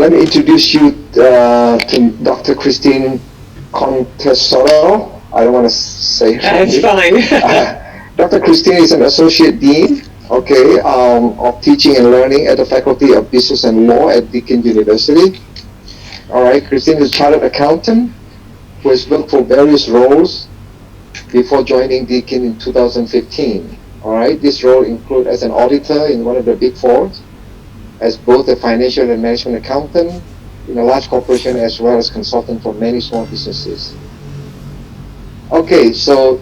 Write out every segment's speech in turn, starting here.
let me introduce you to Dr. Christine Contesoro. I don't want to say her That's name. fine. Dr. Christine is an Associate Dean, of Teaching and Learning at the Faculty of Business and Law at Daekin University. All right, Christine is a chartered accountant who has worked for various roles before joining Daekin in 2015. All right, this role includes as an auditor in one of the big four, as both a financial and management accountant in a large corporation, as well as consultant for many small businesses. Okay, so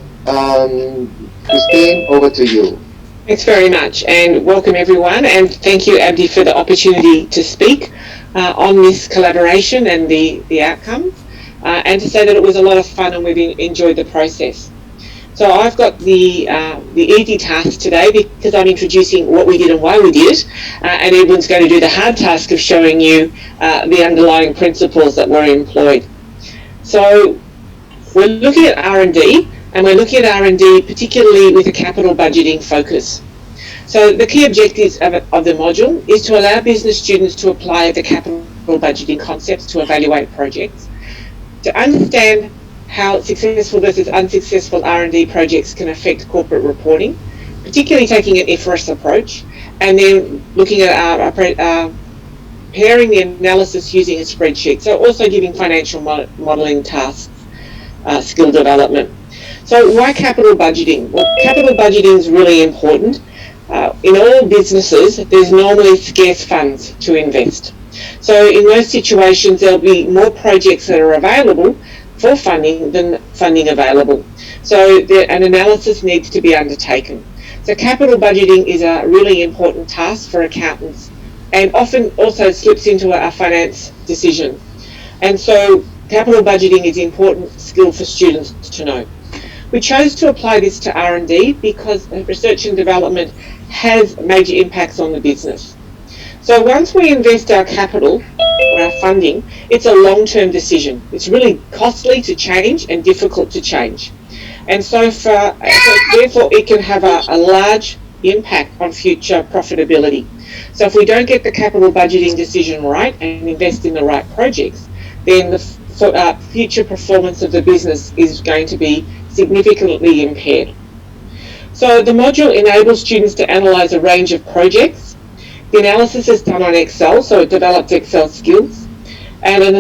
Christine, over to you. Thanks very much, and welcome everyone, and thank you, Abdi, for the opportunity to speak on this collaboration and the outcomes, and to say that it was a lot of fun and we've enjoyed the process. So I've got the easy task today because I'm introducing what we did and why we did it, and Edwin's going to do the hard task of showing you the underlying principles that were employed. So we're looking at R&D, and we're looking at R&D particularly with a capital budgeting focus. So the key objectives of the module is to allow business students to apply the capital budgeting concepts to evaluate projects, to understand how successful versus unsuccessful R&D projects can affect corporate reporting, particularly taking an IFRS approach, and then looking at pairing the analysis using a spreadsheet, so also giving financial modelling tasks, skill development. So why capital budgeting? Well, capital budgeting is really important. In all businesses, there's normally scarce funds to invest. So in those situations, there'll be more projects that are available for funding than funding available. So an analysis needs to be undertaken. So capital budgeting is a really important task for accountants and often also slips into a finance decision. And so capital budgeting is an important skill for students to know. We chose to apply this to R&D because research and development has major impacts on the business. So once we invest our capital or our funding, it's a long-term decision. It's really costly to change and difficult to change. And so therefore it can have a large impact on future profitability. So if we don't get the capital budgeting decision right and invest in the right projects, then the future performance of the business is going to be significantly impaired. So the module enables students to analyse a range of projects. The analysis is done on Excel, so it develops Excel skills, and it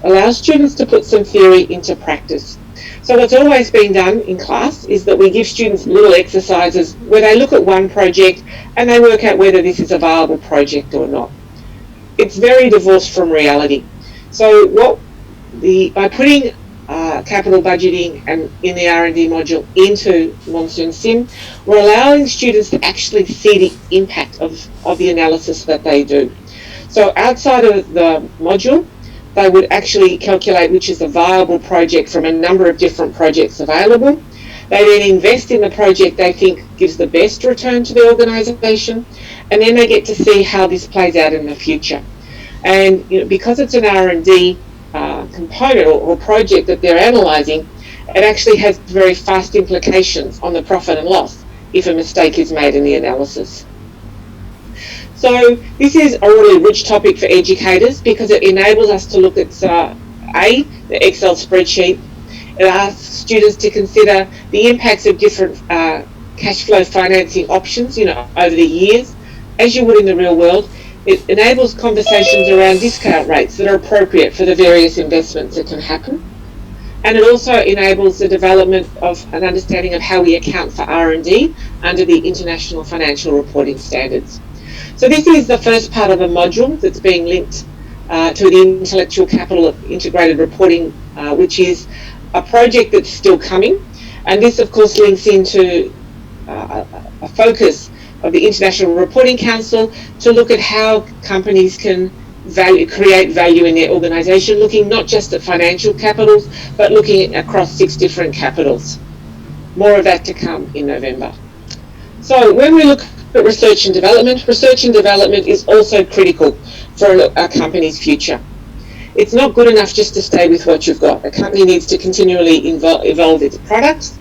allows students to put some theory into practice. So what's always been done in class is that we give students little exercises where they look at one project and they work out whether this is a viable project or not. It's very divorced from reality. So by putting capital budgeting and in the R&D module into MonsoonSIM, we're allowing students to actually see the impact of the analysis that they do. So outside of the module, they would actually calculate which is a viable project from a number of different projects available. They then invest in the project they think gives the best return to the organisation, and then they get to see how this plays out in the future. And because it's an R&D component or project that they're analysing, it actually has very fast implications on the profit and loss if a mistake is made in the analysis. So this is a really rich topic for educators because it enables us to look at the Excel spreadsheet. It asks students to consider the impacts of different cash flow financing options, over the years, as you would in the real world. It enables conversations around discount rates that are appropriate for the various investments that can happen. And it also enables the development of an understanding of how we account for R&D under the International Financial Reporting Standards. So this is the first part of a module that's being linked to the Intellectual Capital of Integrated Reporting, which is a project that's still coming. And this, of course, links into a focus of the International Reporting Council to look at how companies can create value in their organisation, looking not just at financial capitals, but looking across 6 different capitals. More of that to come in November. So when we look at research and development is also critical for a company's future. It's not good enough just to stay with what you've got. A company needs to continually evolve its products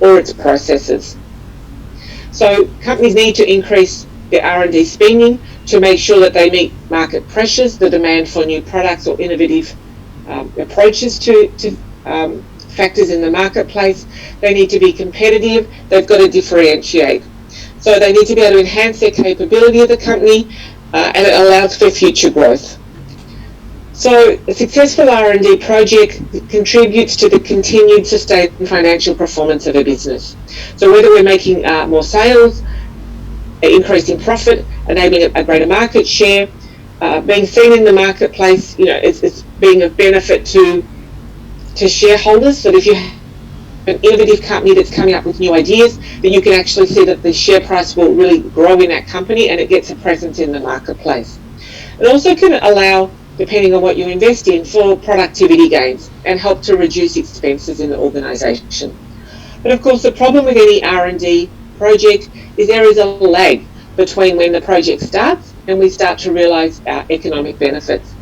or its processes. So companies need to increase their R&D spending to make sure that they meet market pressures, the demand for new products or innovative approaches to factors in the marketplace. They need to be competitive. They've got to differentiate. So they need to be able to enhance their capability of the company, and it allows for future growth. So a successful R&D project contributes to the continued sustained financial performance of a business. So whether we're making more sales, increasing profit, enabling a greater market share, being seen in the marketplace, it's being of benefit to shareholders. So that if you have an innovative company that's coming up with new ideas, that you can actually see that the share price will really grow in that company and it gets a presence in the marketplace. It also can allow, depending on what you invest in, for productivity gains and help to reduce expenses in the organisation. But of course, the problem with any R&D project is there is a lag between when the project starts and we start to realise our economic benefits.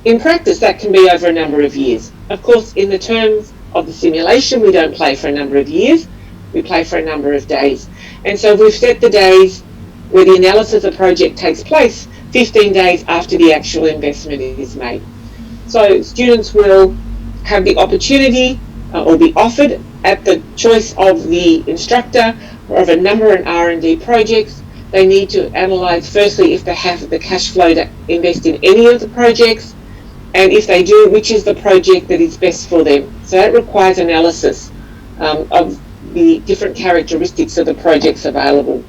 In practice, that can be over a number of years. Of course, in the terms of the simulation, we don't play for a number of years, we play for a number of days. And so we've set the days where the analysis of the project takes place 15 days after the actual investment is made. So students will have the opportunity or be offered at the choice of the instructor of a number of R&D projects. They need to analyse firstly if they have the cash flow to invest in any of the projects, and if they do, which is the project that is best for them. So that requires analysis of the different characteristics of the projects available.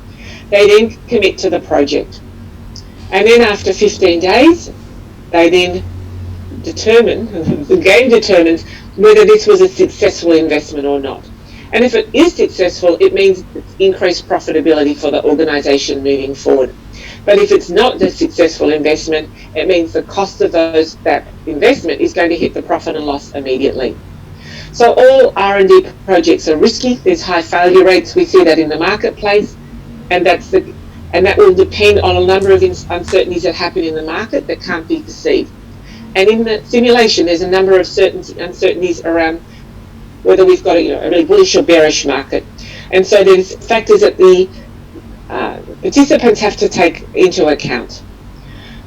They then commit to the project. And then after 15 days, they then determine, the game determines whether this was a successful investment or not. And if it is successful, it means increased profitability for the organisation moving forward. But if it's not a successful investment, it means the cost of that investment is going to hit the profit and loss immediately. So all R&D projects are risky. There's high failure rates. We see that in the marketplace, and that will depend on a number of uncertainties that happen in the market that can't be perceived. And in the simulation, there's a number of uncertainties around whether we've got a really bullish or bearish market. And so there's factors that the participants have to take into account.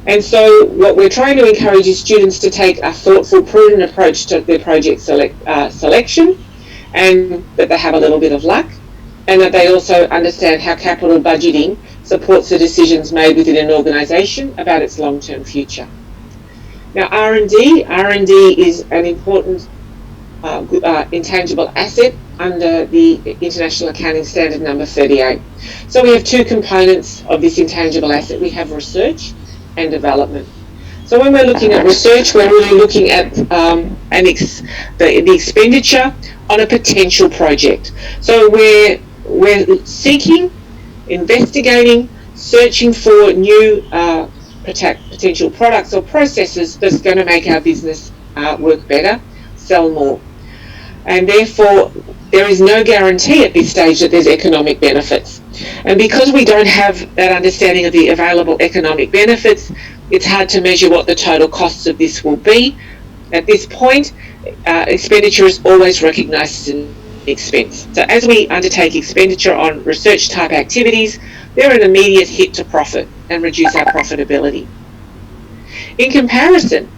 And so what we're trying to encourage is students to take a thoughtful, prudent approach to their project selection, and that they have a little bit of luck, and that they also understand how capital budgeting supports the decisions made within an organisation about its long-term future. Now R&D is an important intangible asset under the International Accounting Standard number 38. So we have two components of this intangible asset. We have research and development. So when we're looking at research, we're really looking at the expenditure on a potential project. So we're seeking, investigating, searching for new potential products or processes that's going to make our business work better, sell more. And therefore, there is no guarantee at this stage that there's economic benefits. And because we don't have that understanding of the available economic benefits, it's hard to measure what the total costs of this will be. At this point, expenditure is always recognised as an expense. So as we undertake expenditure on research type activities, they're an immediate hit to profit and reduce our profitability. In comparison,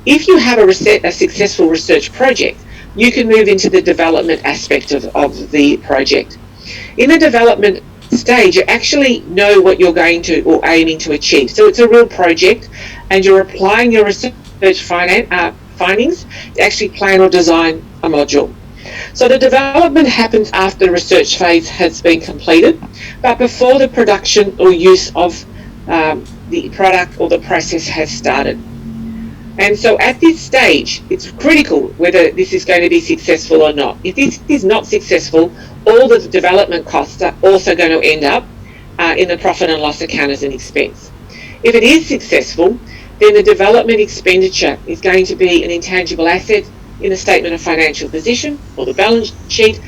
if you have a successful research project, you can move into the development aspect of the project. In the development stage, you actually know what you're going to or aiming to achieve. So it's a real project, and you're applying your research findings to actually plan or design a module. So the development happens after the research phase has been completed, but before the production or use of the product or the process has started. And so at this stage, it's critical whether this is going to be successful or not. If this is not successful, all the development costs are also going to end up in the profit and loss account as an expense. If it is successful, then the development expenditure is going to be an intangible asset in the statement of financial position or the balance sheet,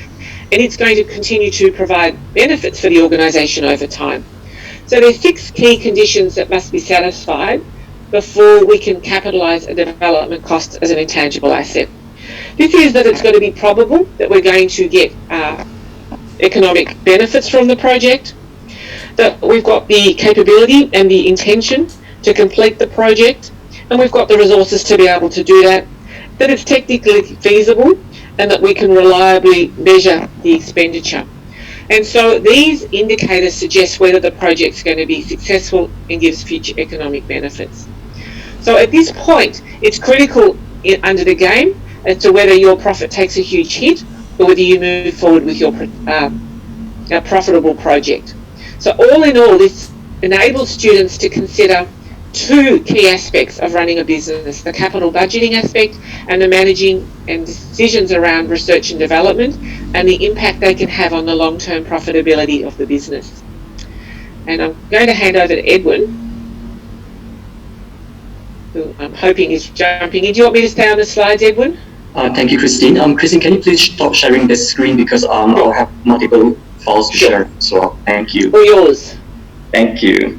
and it's going to continue to provide benefits for the organisation over time. So there's 6 key conditions that must be satisfied before we can capitalise a development cost as an intangible asset. This is that it's going to be probable that we're going to get economic benefits from the project, that we've got the capability and the intention to complete the project, and we've got the resources to be able to do that, that it's technically feasible, and that we can reliably measure the expenditure. And so these indicators suggest whether the project's going to be successful and gives future economic benefits. So at this point, it's critical under the game as to whether your profit takes a huge hit or whether you move forward with your profitable project. So all in all, this enables students to consider two key aspects of running a business, the capital budgeting aspect and the managing and decisions around research and development and the impact they can have on the long-term profitability of the business. And I'm going to hand over to Edwin, who I'm hoping is jumping in. Do you want me to stay on the slides, Edwin? Thank you, Christine. Christine, can you please stop sharing the screen because I'll have multiple files to share. So thank you. All yours. Thank you.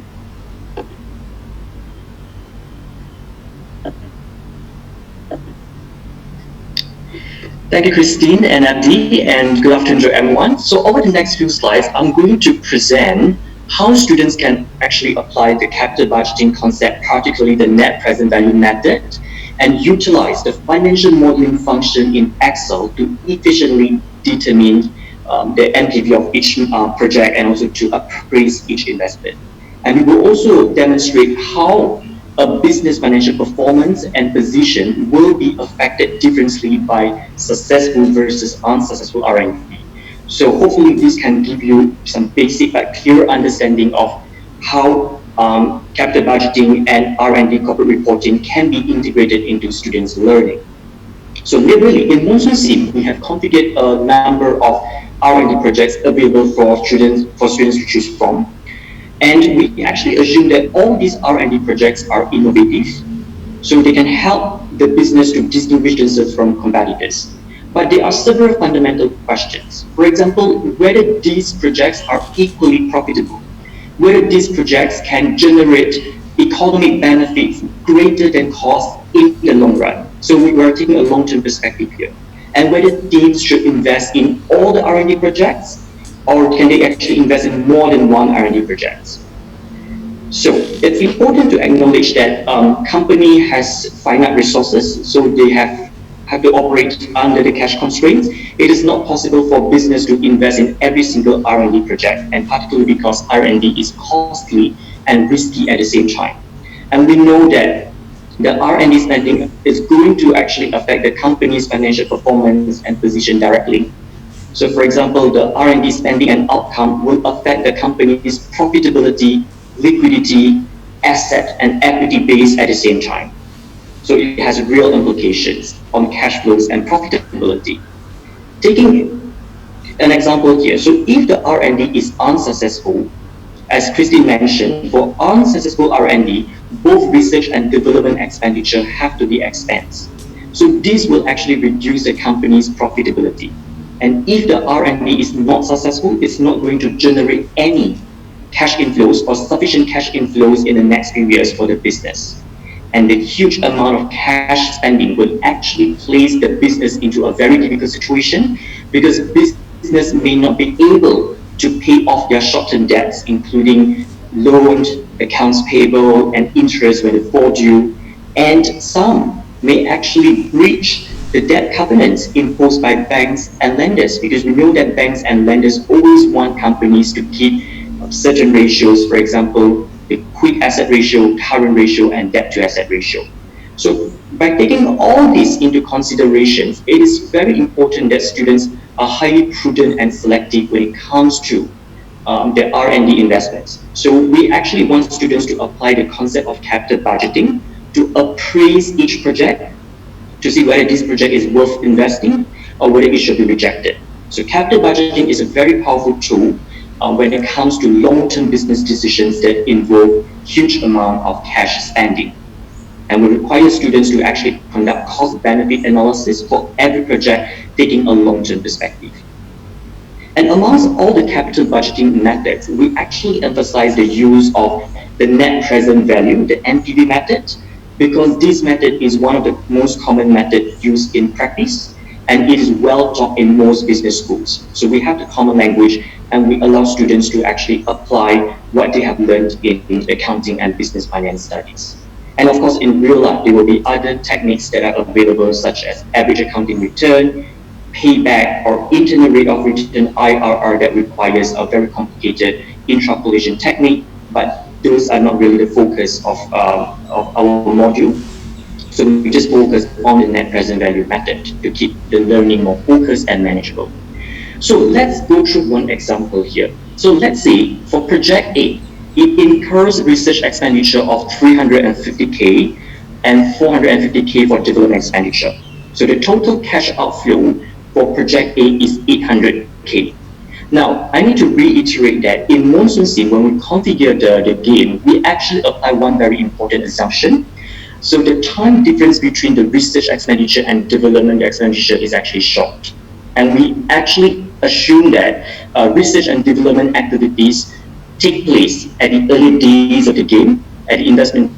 Thank you, Christine and Abdi, and good afternoon to everyone. So over the next few slides, I'm going to present how students can actually apply the capital budgeting concept, particularly the net present value method, and utilize the financial modeling function in Excel to efficiently determine the NPV of each project and also to appraise each investment. And we will also demonstrate how a business financial performance and position will be affected differently by successful versus unsuccessful R&D. So hopefully this can give you some basic but clear understanding of how capital budgeting and R&D corporate reporting can be integrated into students' learning. So literally in MonsoonSIM, we have configured a number of R&D projects available for students to choose from. And we actually assume that all these R&D projects are innovative, so they can help the business to distinguish themselves from competitors. But there are several fundamental questions. For example, whether these projects are equally profitable, whether these projects can generate economic benefits greater than cost in the long run. So we are taking a long-term perspective here. And whether teams should invest in all the R&D projects, or can they actually invest in more than one R&D project? So it's important to acknowledge that company has finite resources, so they have to operate under the cash constraints. It is not possible for business to invest in every single R&D project, and particularly because R&D is costly and risky at the same time. And we know that the R&D spending is going to actually affect the company's financial performance and position directly. So for example, the R&D spending and outcome will affect the company's profitability, liquidity, asset, and equity base at the same time. So it has real implications on cash flows and profitability. Taking an example here, so if the R&D is unsuccessful, as Christine mentioned, for unsuccessful R&D, both research and development expenditure have to be expensed. So this will actually reduce the company's profitability. And if the R&D is not successful, it's not going to generate any cash inflows or sufficient cash inflows in the next few years for the business. And the huge amount of cash spending will actually place the business into a very difficult situation because business may not be able to pay off their short-term debts, including loans, accounts payable, and interest when they fall due. And some may actually breach the debt covenants imposed by banks and lenders, because we know that banks and lenders always want companies to keep certain ratios, for example, the quick asset ratio, current ratio, and debt to asset ratio. So by taking all these into considerations, it is very important that students are highly prudent and selective when it comes to their R&D investments. So we actually want students to apply the concept of capital budgeting to appraise each project to see whether this project is worth investing or whether it should be rejected. So capital budgeting is a very powerful tool when it comes to long-term business decisions that involve huge amount of cash spending. And we require students to actually conduct cost-benefit analysis for every project, taking a long-term perspective. And amongst all the capital budgeting methods, we actually emphasize the use of the net present value, the NPV method, because this method is one of the most common methods used in practice. and it is well taught in most business schools. So we have the common language, and we allow students to actually apply what they have learned in accounting and business finance studies. And of course, in real life, there will be other techniques that are available, such as average accounting return, payback, or internal rate of return (IRR) that requires a very complicated interpolation technique, but those are not really the focus of our module. So we just focus on the net present value method to keep the learning more focused and manageable. So let's go through one example here. So let's say for project A, it incurs research expenditure of 350K and 450K for development expenditure. So the total cash outflow for project A is 800K. Now, I need to reiterate that in MonsoonSIM, when we configure the game, we actually apply one very important assumption. So the time difference between the research expenditure and development expenditure is actually short. And we actually assume that research and development activities take place at the early days of the game, at the investment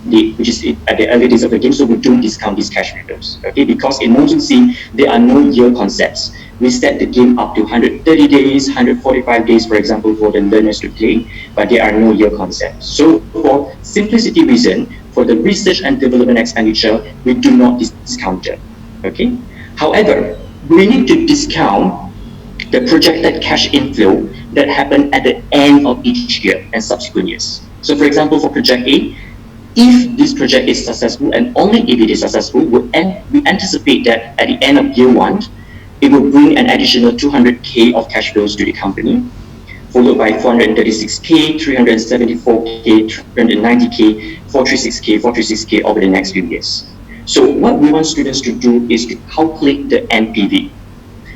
date, which is at the early days of the game, so we don't discount these cash flows, okay? Because in MonsoonSIM, there are no year concepts. We set the game up to 130 days, 145 days, for example, for the learners to play, but there are no year concepts. So for simplicity reason, for the research and development expenditure, we do not discount it, okay? However, we need to discount the projected cash inflow that happened at the end of each year and subsequent years. So for example, for project A, if this project is successful, and only if it is successful, we anticipate that at the end of year 1, it will bring an additional 200K of cash flows to the company, followed by 436K, 374K, 390K, 436K over the next few years. So what we want students to do is to calculate the NPV.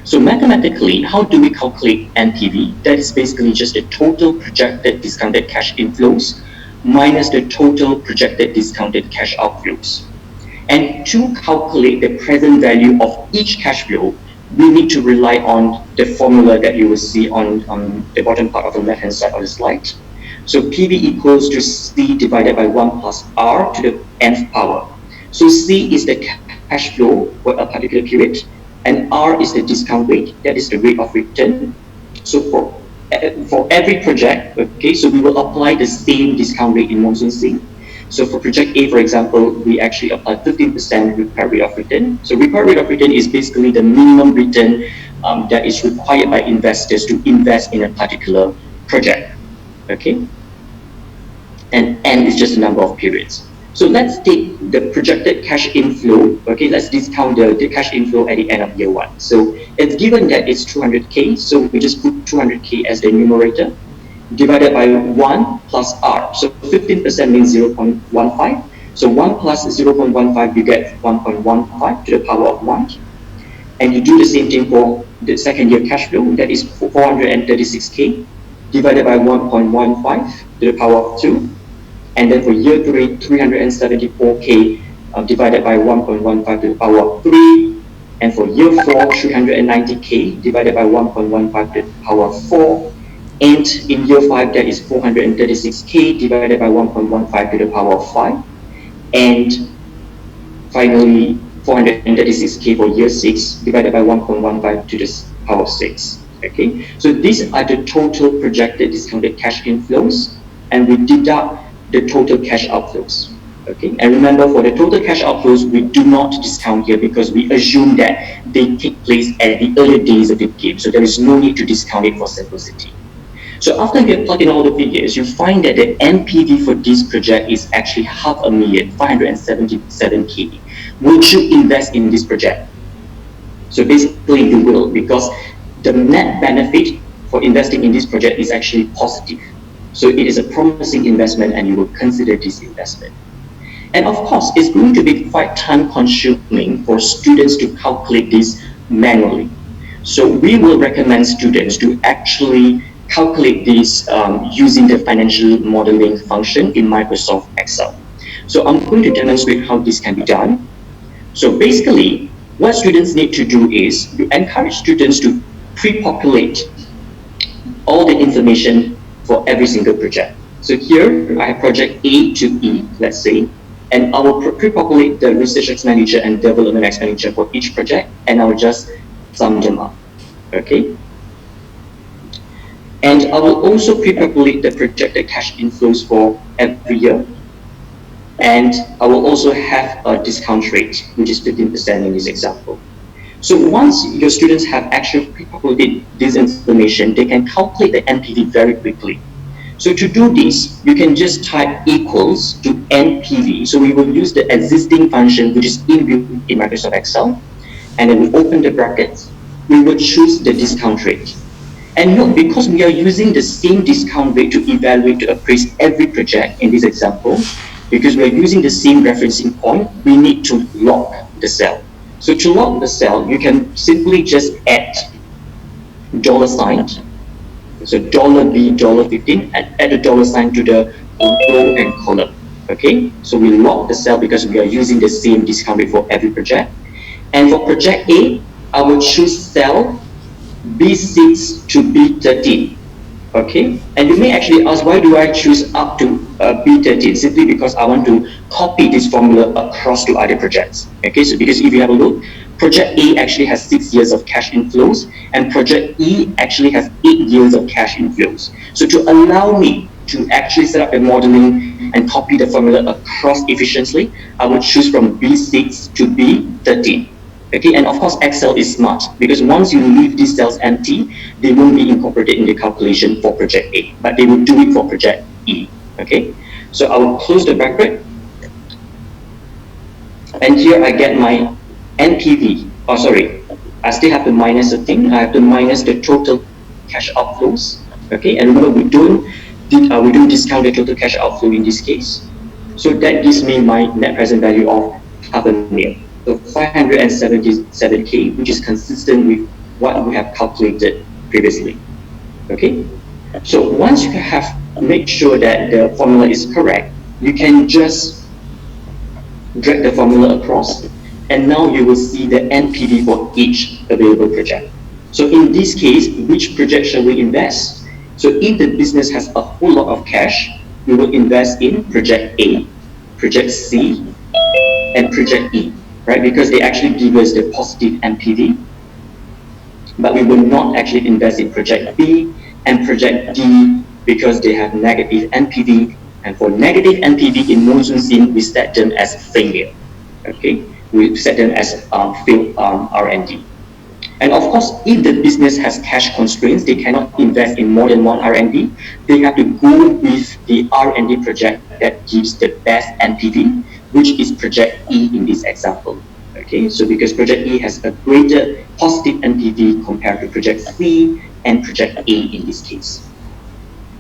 So mathematically, how do we calculate NPV? That is basically just the total projected discounted cash inflows minus the total projected discounted cash outflows. And to calculate the present value of each cash flow, we need to rely on the formula that you will see on the bottom part of the left-hand side of the slide. So PV equals to C divided by 1 plus R to the nth power. So C is the cash flow for a particular period, and R is the discount rate, that is the rate of return. So for every project, okay, so we will apply the same discount rate in MonsoonSIM. So for project A, for example, we actually apply 15% required rate of return. So required rate of return is basically the minimum return that is required by investors to invest in a particular project, okay? And N is just the number of periods. So let's take the projected cash inflow, okay, let's discount the cash inflow at the end of year 1. So it's given that it's 200K, so we just put 200K as the numerator, divided by 1 plus R. So 15% means 0.15. So 1 plus 0.15, you get 1.15 to the power of 1. And you do the same thing for the second year cash flow, that is 436K, divided by 1.15 to the power of 2. And then for year 3, 374K divided by 1.15 to the power of 3. And for year 4, 390K divided by 1.15 to the power of 4. And in year 5, that is 436K divided by 1.15 to the power of 5. And finally, 436K for year 6 divided by 1.15 to the power of 6. Okay, so these are the total projected discounted cash inflows, and we deduct the total cash outflows. Okay, and remember, for the total cash outflows, we do not discount here because we assume that they take place at the early days of the game, so there is no need to discount it for simplicity. So after you plug in all the figures, you find that the NPV for this project is actually 577K. Would you invest in this project? So basically you will, because the net benefit for investing in this project is actually positive. So it is a promising investment and you will consider this investment. And of course, it's going to be quite time consuming for students to calculate this manually. So we will recommend students to actually calculate this using the financial modeling function in Microsoft Excel. So I'm going to demonstrate how this can be done. So basically, what students need to do is to encourage students to pre-populate all the information for every single project. So here I have project A to E, let's say, And I will pre-populate the research expenditure and development expenditure for each project, and I will just sum them up, okay? And I will also pre-populate the projected cash inflows for every year. And I will also have a discount rate, which is 15% in this example. So once your students have actually pre-populated this information, they can calculate the NPV very quickly. So to do this, you can just type equals to NPV. So we will use the existing function, which is inbuilt in Microsoft Excel. And then we open the brackets. We will choose the discount rate. And note, because we are using the same discount rate to evaluate, to appraise every project in this example, because we are using the same referencing point, we need to lock the cell. So to lock the cell, you can simply just add $sign. So $B, $15, and add a $sign to the row and column. Okay, so we lock the cell because we are using the same discount rate for every project. And for project A, I will choose cell B6 to B13. Okay, and you may actually ask, why do I choose up to B13? Simply because I want to copy this formula across to other projects. Okay, so because if you have a look, project A actually has 6 years of cash inflows, and project E actually has 8 years of cash inflows. So to allow me to actually set up a modeling and copy the formula across efficiently, I would choose from B6 to B13. Okay, and of course Excel is smart, because once you leave these cells empty, they won't be incorporated in the calculation for project A, but they will do it for project E. Okay, so I will close the bracket, and here I get my NPV. Oh, sorry, I still have to minus the thing. I have to minus the total cash outflows. Okay, and remember we don't discount the total cash outflow in this case. So that gives me my net present value of $500,000. So 577K, which is consistent with what we have calculated previously. Okay, so once you have made sure that the formula is correct, you can just drag the formula across, and now you will see the NPV for each available project. So in this case, which project shall we invest? So if the business has a whole lot of cash, we will invest in project A, project C, and project E. Right, because they actually give us the positive NPV, but we will not actually invest in project B and project D because they have negative NPV, and for negative NPV in MonsoonSIM, we set them as failure. Okay, we set them as failed R&D. And of course, if the business has cash constraints, they cannot invest in more than one R&D. They have to go with the R&D project that gives the best NPV, which is project E in this example. Okay, so because project E has a greater positive NPV compared to project C and project A in this case.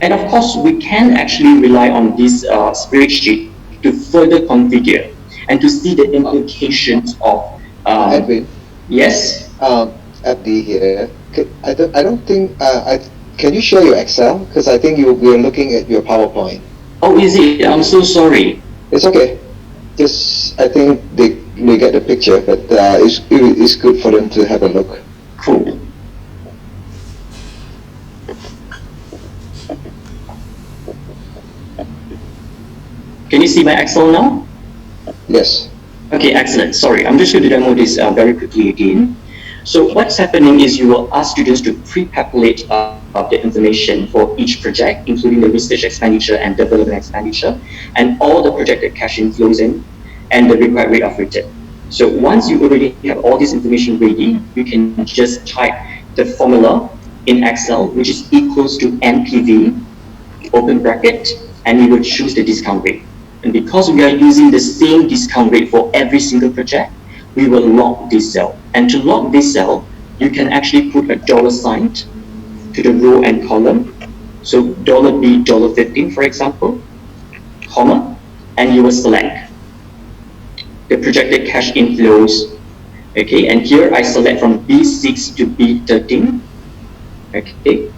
And of course, we can actually rely on this spreadsheet to further configure and to see the implications of Edwin. Yes. Abdi here. I don't think. Can you share your Excel? Because I think we are looking at your PowerPoint. Oh, is it? I'm so sorry. It's okay. Just I think they get the picture, but it's good for them to have a look. Cool. Can you see my Excel now? Yes. Okay, excellent. Sorry, I'm just going to demo this very quickly again. So what's happening is you will ask students to pre-populate the information for each project, including the research expenditure and development expenditure, and all the projected cash inflows in, and the required rate of return. So once you already have all this information ready, you can just type the formula in Excel, which is equals to NPV, open bracket, and you will choose the discount rate. And because we are using the same discount rate for every single project, we will lock this cell. And to lock this cell, you can actually put a $sign to the row and column. So $B, $15, for example, comma, and you will select the projected cash inflows. Okay, and here I select from B6 to B13. Okay.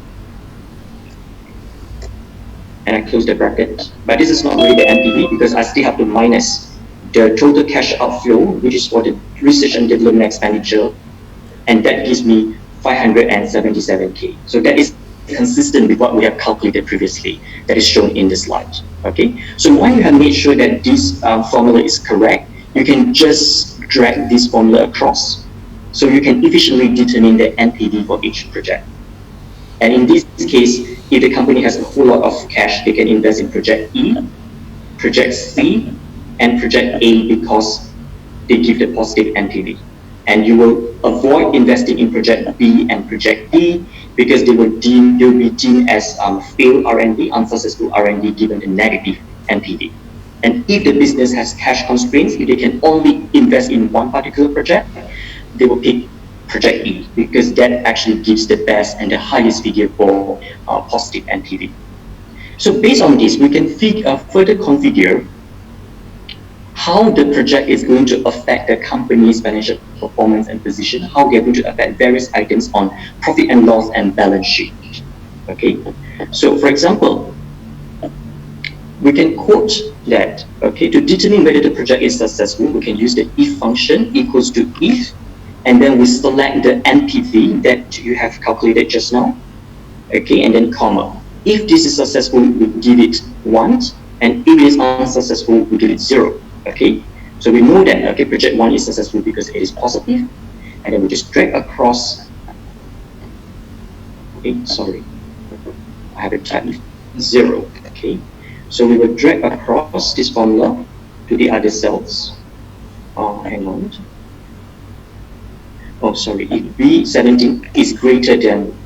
And I close the bracket. But this is not really the NPV because I still have to minus the total cash outflow, which is for the research and development expenditure, and that gives me 577K. So that is consistent with what we have calculated previously that is shown in the slide. Okay, so once you have made sure that this formula is correct, you can just drag this formula across, so you can efficiently determine the NPV for each project. And in this case, if the company has a whole lot of cash, they can invest in project E, project C, and project A because they give the positive NPV. And you will avoid investing in project B and project D because they will be deemed as failed R&D, unsuccessful R&D given a negative NPV. And if the business has cash constraints, if they can only invest in one particular project, they will pick project E because that actually gives the best and the highest figure for positive NPV. So based on this, we can further configure how the project is going to affect the company's financial performance and position, how they are going to affect various items on profit and loss and balance sheet. Okay, so for example, we can quote that, okay, to determine whether the project is successful, we can use the if function equals to if, and then we select the NPV that you have calculated just now, okay, and then comma. If this is successful, we give it 1, and if it is unsuccessful, we give it 0. Okay, so we know that, okay, project 1 is successful because it is positive, and then we just drag across. Okay, sorry, I have it typed 0. Okay, so we will drag across this formula to the other cells. Hang on. Oh, sorry, if B17 is greater than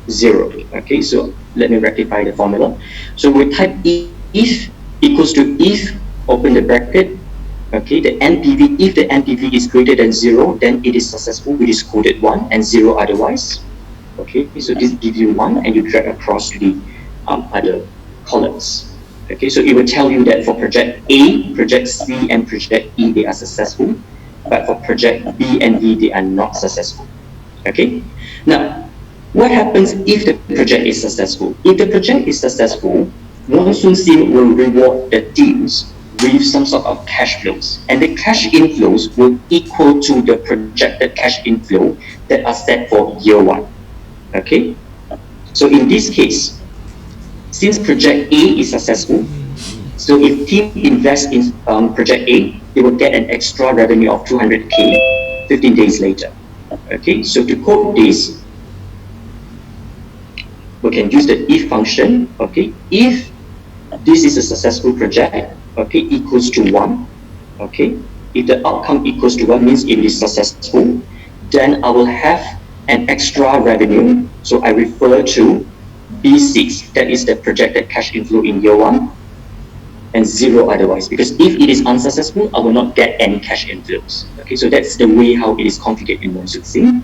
0. Okay, so let me rectify the formula. So we type if equals to if, open the bracket, okay, the NPV, if the NPV is greater than 0, then it is successful, which is coded 1, and 0 otherwise. Okay, so this gives you 1, and you drag across to the other columns. Okay, so it will tell you that for project A, project C, and project E, they are successful, but for project B and D, they are not successful. Okay, now, what happens if the project is successful? If the project is successful, MonsoonSIM will reward the teams with some sort of cash flows, and the cash inflows will equal to the projected cash inflow that are set for year 1. Okay, so in this case, since project A is successful, so if team invests in project A, they will get an extra revenue of 200K 15 days later. Okay, so to code this, we can use the if function. Okay, if this is a successful project, okay, equals to 1. Okay, if the outcome equals to 1 means it is successful, then I will have an extra revenue. So I refer to B6, that is the projected cash inflow in year 1, and 0 otherwise, because if it is unsuccessful, I will not get any cash inflows. Okay, so that's the way how it is configured in MonsoonSIM.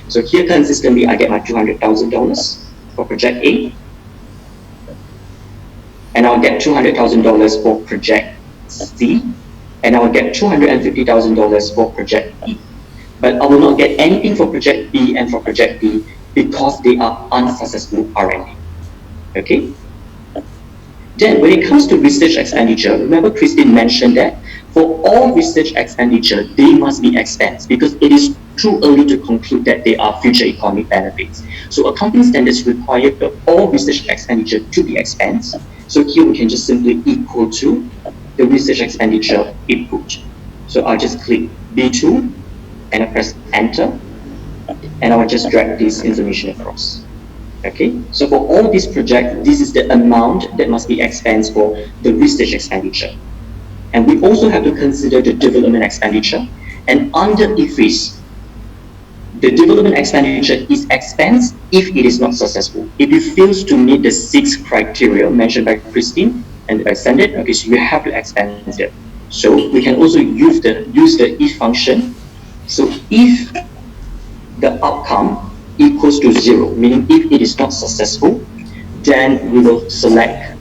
So here consistently I get my $200,000 for project A, and I'll get $200,000 for project C, and I'll get $250,000 for project E. But I will not get anything for project B and for project D because they are unsuccessful R&D. Okay? Then when it comes to research expenditure, remember Christine mentioned that for all research expenditure, they must be expensed because it is too early to conclude that they are future economic benefits. So accounting standards require all research expenditure to be expensed. So here we can just simply equal to the research expenditure input. So I'll just click B2 and I press enter, and I'll just drag this information across. Okay, so for all these projects, this is the amount that must be expensed for the research expenditure. And we also have to consider the development expenditure. And under IFRS, the development expenditure is expensed if it is not successful. If it fails to meet the 6 criteria mentioned by Christine and by standard, okay, so you have to expense it. So we can also use the if function. So if the outcome equals to 0, meaning if it is not successful, then we will select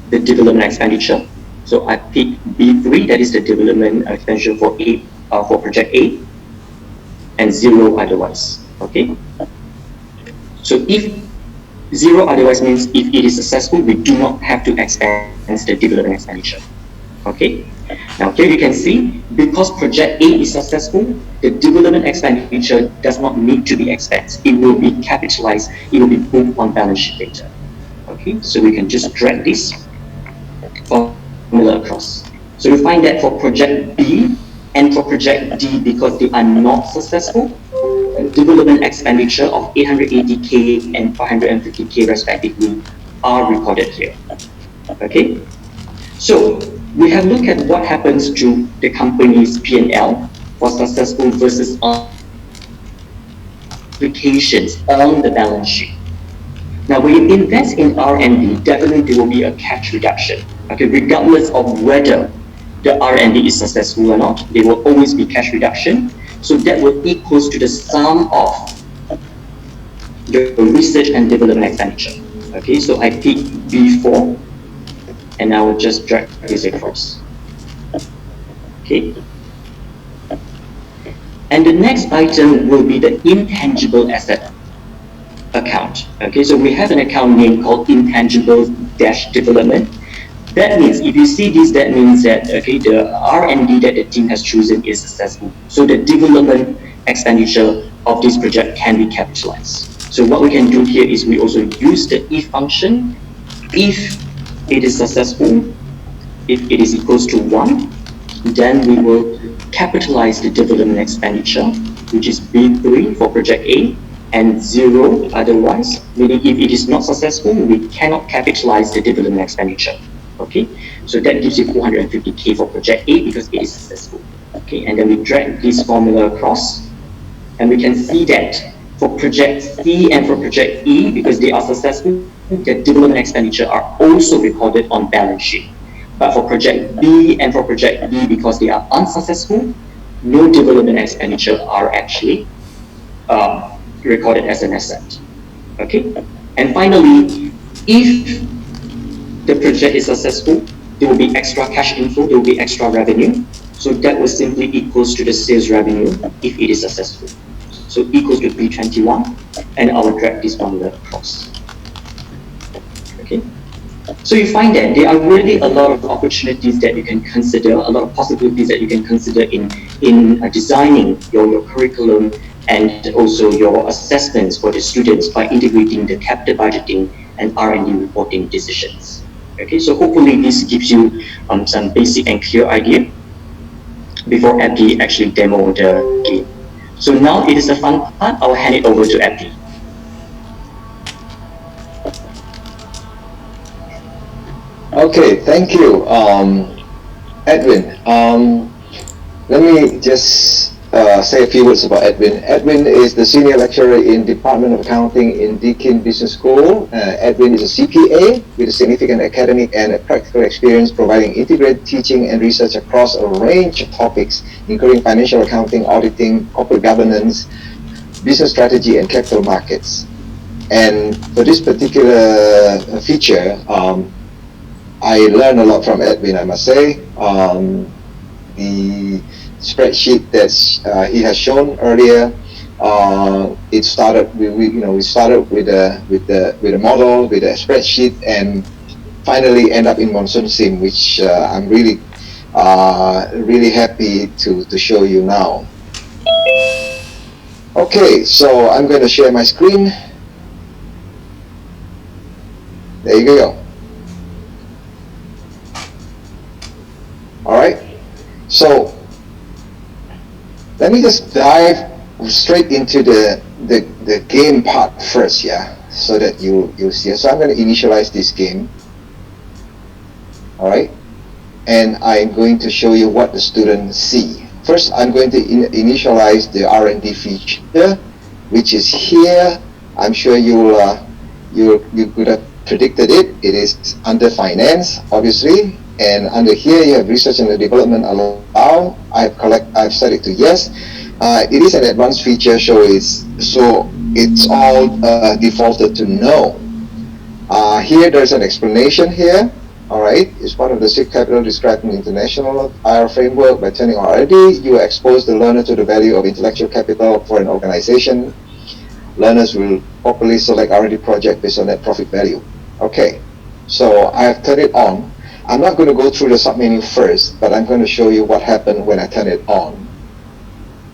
the development expenditure. So I pick B3, that is the development expenditure for project A, and 0 otherwise. Okay. So if 0 otherwise means if it is successful, we do not have to expense the development expenditure. Okay. Now here you can see, because project A is successful, the development expenditure does not need to be expensed. It will be capitalized, it will be booked on balance sheet later. Okay, so we can just drag this formula across. So you find that for project B and for project D, because they are not successful, development expenditure of 880K and 550K respectively are recorded here. Okay, so we have looked at what happens to the company's P&L for successful versus applications on the balance sheet. Now, when you invest in R&D, definitely there will be a cash reduction. Okay, regardless of whether the R&D is successful or not, there will always be cash reduction. So that will equals to the sum of the research and development expenditure. Okay, so I pick B4, and I will just drag this across. Okay. And the next item will be the intangible asset account. Okay, so we have an account name called intangible-development. That means if you see this, that means that okay, the R&D that the team has chosen is successful. So the development expenditure of this project can be capitalized. So what we can do here is we also use the if function. If it is successful, if it is equals to 1, then we will capitalize the development expenditure, which is B3 for project A, and 0 otherwise, meaning if it is not successful, we cannot capitalize the development expenditure. Okay, so that gives you 450K for project A because it is successful. Okay, and then we drag this formula across, and we can see that for project C and for project E, because they are successful, the development expenditure are also recorded on balance sheet. But for project B and for project D, because they are unsuccessful, no development expenditure are actually recorded as an asset. Okay, and finally, if the project is successful, there will be extra cash inflow, there will be extra revenue. So that will simply equals to the sales revenue if it is successful. So equals to B21, and I will drag this formula across. Okay. So you find that there are really a lot of opportunities that you can consider, a lot of possibilities that you can consider in designing your curriculum and also your assessments for the students by integrating the capital budgeting and R&D reporting decisions. Okay, so hopefully this gives you some basic and clear idea before Abdi actually demo the game. So now it is the fun part. I will hand it over to Abdi. Okay, thank you, Edwin. Let me just say a few words about Edwin. Edwin is the senior lecturer in Department of Accounting in Daekin Business School. Edwin is a CPA with a significant academic and practical experience providing integrated teaching and research across a range of topics, including financial accounting, auditing, corporate governance, business strategy, and capital markets. And for this particular feature, I learned a lot from Edwin, I must say. The spreadsheet that he has shown earlier, it started. We started with a model, with a spreadsheet, and finally end up in MonsoonSIM, which I'm really happy to show you now. Okay, so I'm going to share my screen. There you go. All right, so let me just dive straight into the game part first, yeah, so that you'll see. So I'm going to initialize this game. All right, and I'm going to show you what the students see. First, I'm going to initialize the R&D feature, which is here. I'm sure you could have predicted it. It is under finance, obviously. And under here you have research and development allow. I've set it to yes. It is an advanced feature, so it's all defaulted to no. Here there's an explanation here. All right, it's part of the SIG capital described in the international IR framework. By turning R&D, you expose the learner to the value of intellectual capital for an organization. Learners will properly select R&D project based on net profit value. Okay, so I have turned it on. I'm not going to go through the submenu first, but I'm going to show you what happened when I turn it on.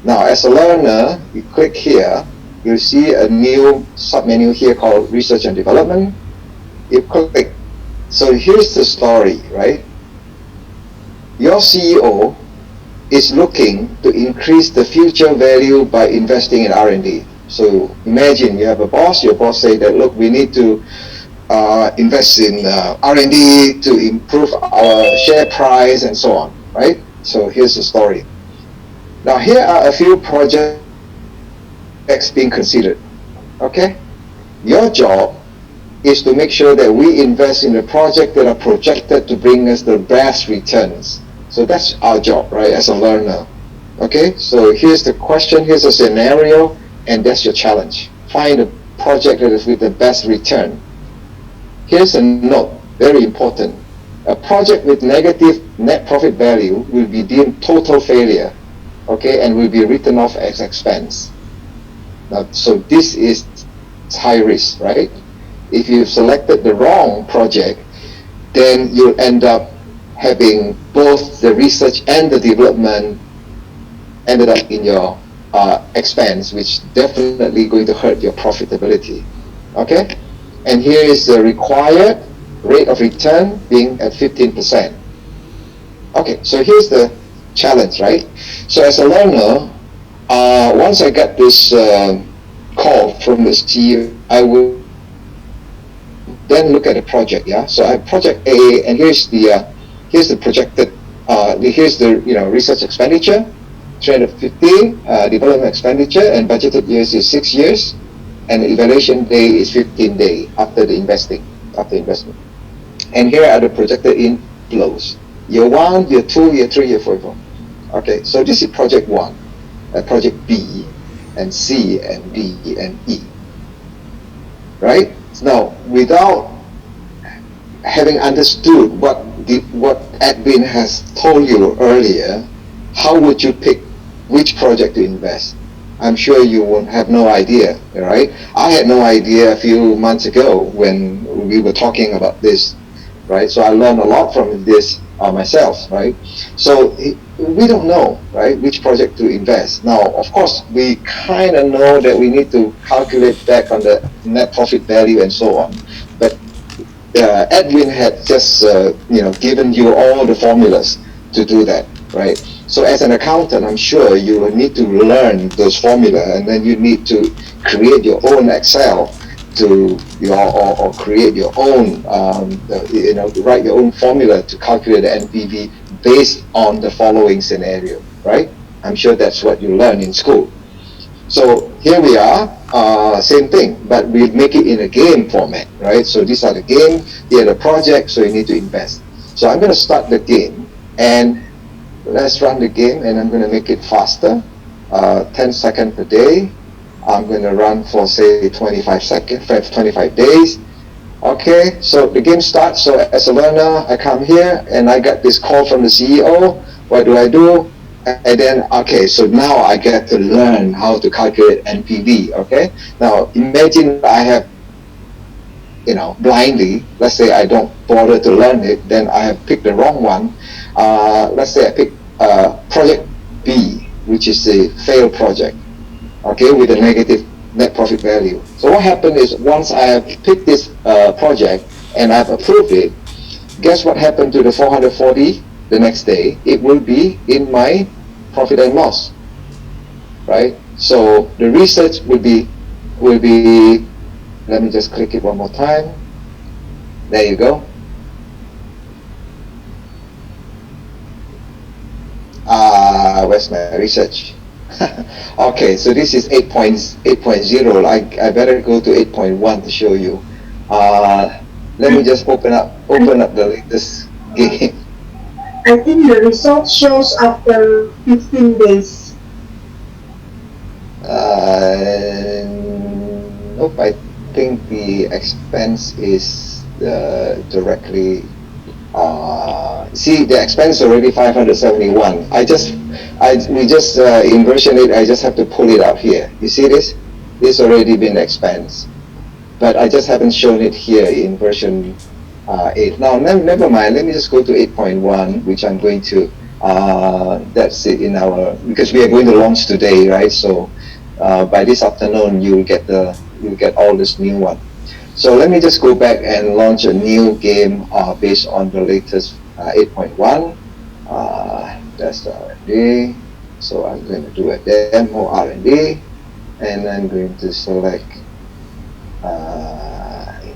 Now, as a learner, you click here, you'll see a new submenu here called Research and Development. You click. So here's the story, right? Your CEO is looking to increase the future value by investing in R&D. So imagine you have a boss, your boss say that, look, we need to invest in R&D to improve our share price and so on, right? So here's the story. Now here are a few projects being considered, okay? Your job is to make sure that we invest in the project that are projected to bring us the best returns. So that's our job, right, as a learner. Okay, so here's the question, here's a scenario, and that's your challenge. Find a project that is with the best return. Here's a note, very important. A project with negative net profit value will be deemed total failure, okay, and will be written off as expense. Now, so this is high risk, right? If you selected the wrong project, then you'll end up having both the research and the development ended up in your expense, which definitely going to hurt your profitability. Okay? And here is the required rate of return being at 15%. Okay, so here's the challenge, right? So as a learner, once I get this call from the CEO, I will then look at the project, yeah? So I have project A, and here's the projected, here's the research expenditure, 350, development expenditure, and budgeted years is 6 years, and the evaluation day is 15 days after the investment. And here are the projected inflows. Year 1, year 2, year 3, year 4. Okay, so this is project 1, project B, and C, and D, and E. Right? Now, without having understood what Edwin has told you earlier, how would you pick which project to invest? I'm sure you won't have no idea, right? I had no idea a few months ago when we were talking about this, right? So I learned a lot from this myself, right? So we don't know, right, which project to invest. Now, of course, we kind of know that we need to calculate back on the net profit value and so on. But Edwin had just, given you all the formulas to do that, right? So as an accountant, I'm sure you will need to learn those formulas, and then you need to create your own Excel to or create your own, write your own formula to calculate the NPV based on the following scenario, right? I'm sure that's what you learn in school. So here we are, same thing, but we make it in a game format, right? So these are the game, here are the project, so you need to invest. So I'm going to start the game, and let's run the game, and I'm going to make it faster, 10 seconds per day. I'm going to run for, say, 25 days. Okay, so the game starts. So as a learner, I come here, and I got this call from the CEO. What do? And then, okay, so now I get to learn how to calculate NPV, okay? Now, imagine I have, blindly, let's say I don't bother to learn it, then I have picked the wrong one. Let's say I pick project B, which is a failed project, okay, with a negative net profit value. So what happened is, once I have picked this project and I've approved it, guess what happened to the 440 the next day? It will be in my profit and loss, right? So the research will be, let me just click it one more time. There you go. Where's my research? Okay, so this is 8.0. I better go to 8.1 to show you. Let me just open up the latest game. I think the result shows after 15 days. Nope, I think the expense is directly. See, the expense already 571. We just in version 8, I just have to pull it out here. You see this? This already been expense, but I just haven't shown it here in version 8. Now, never mind. Let me just go to 8.1, which I'm going to. That's it in our, because we are going to launch today, right? So by this afternoon, you'll get all this new one. So let me just go back and launch a new game based on the latest 8.1. That's the R&D. So I'm going to do a demo R&D, and I'm going to select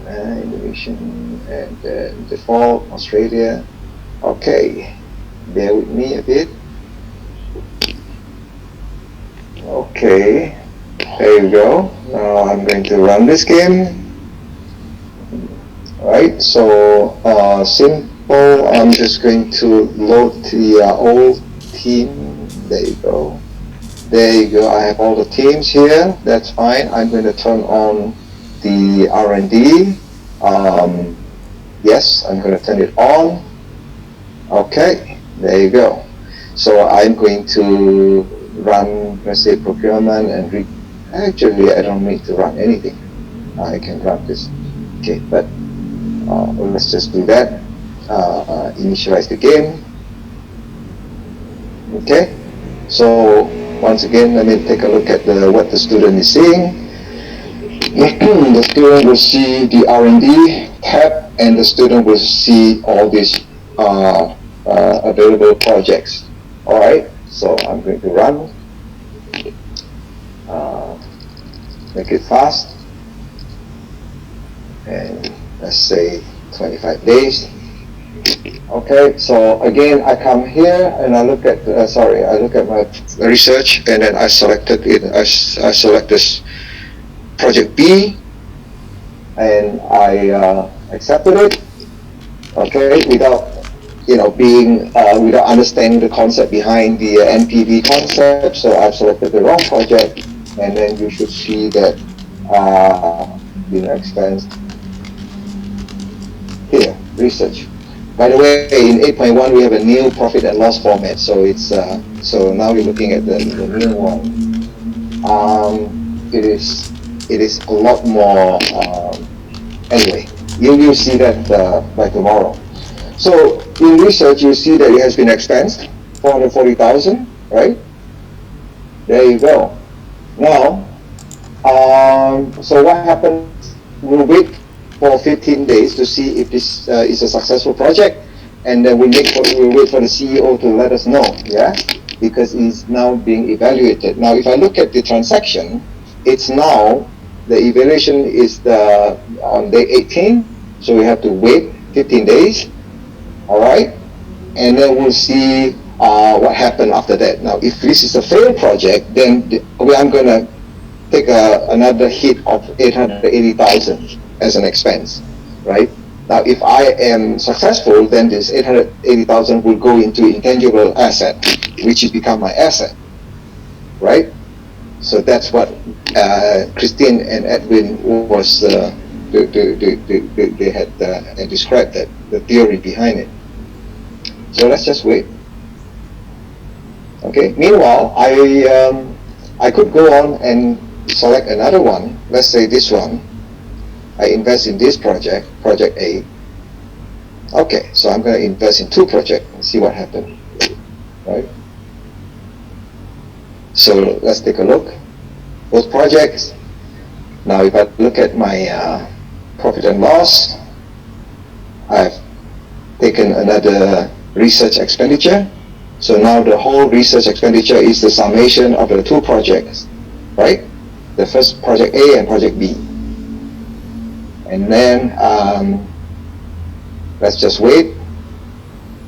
Innovation and default Australia. Okay, bear with me a bit. Okay, there you go. Now I'm going to run this game. Alright, so simple. I'm just going to load the old team. There you go. There you go. I have all the teams here. That's fine. I'm going to turn on the R&D. Yes, I'm going to turn it on. Okay, there you go. So I'm going to run, let's say, procurement and actually I don't need to run anything. I can run this. Okay, but let's just do that. Initialize the game. Okay, so once again, let me take a look at what the student is seeing. The student will see the R&D tab, and the student will see all these available projects. All right, so I'm going to run. Make it fast, and let's say 25 days. Okay, so again, I come here and I look at I look at my research, and then I selected it. I select this project B, and I accepted it. Okay, without being without understanding the concept behind the NPV concept. So I've selected the wrong project, and then you should see that expense here, research. By the way, in 8.1 we have a new profit and loss format, so it's so now we're looking at the new one. It is a lot more. Anyway, you'll see that by tomorrow. So in research, you see that it has been expensed 440,000, right? There you go. Now, so what happens? We'll wait for 15 days to see if this is a successful project, and then we'll wait for the CEO to let us know, yeah, because it's now being evaluated. Now, if I look at the transaction, it's now the evaluation is on day 18, so we have to wait 15 days. All right, and then we'll see what happened after that. Now, if this is a failed project, then I'm going to take another hit of 880,000 as an expense, right? Now, if I am successful, then this 880,000 will go into intangible asset, which will become my asset, right? So that's what Christine and Edwin was they had described that the theory behind it. So let's just wait. Okay. Meanwhile, I could go on and select another one. Let's say this one. I invest in this project A. Okay, so I'm going to invest in two projects and see what happens. Right. So let's take a look. Both projects. Now, if I look at my profit and loss, I've taken another research expenditure. So now the whole research expenditure is the summation of the two projects, right? The first project A and project B. And then let's just wait.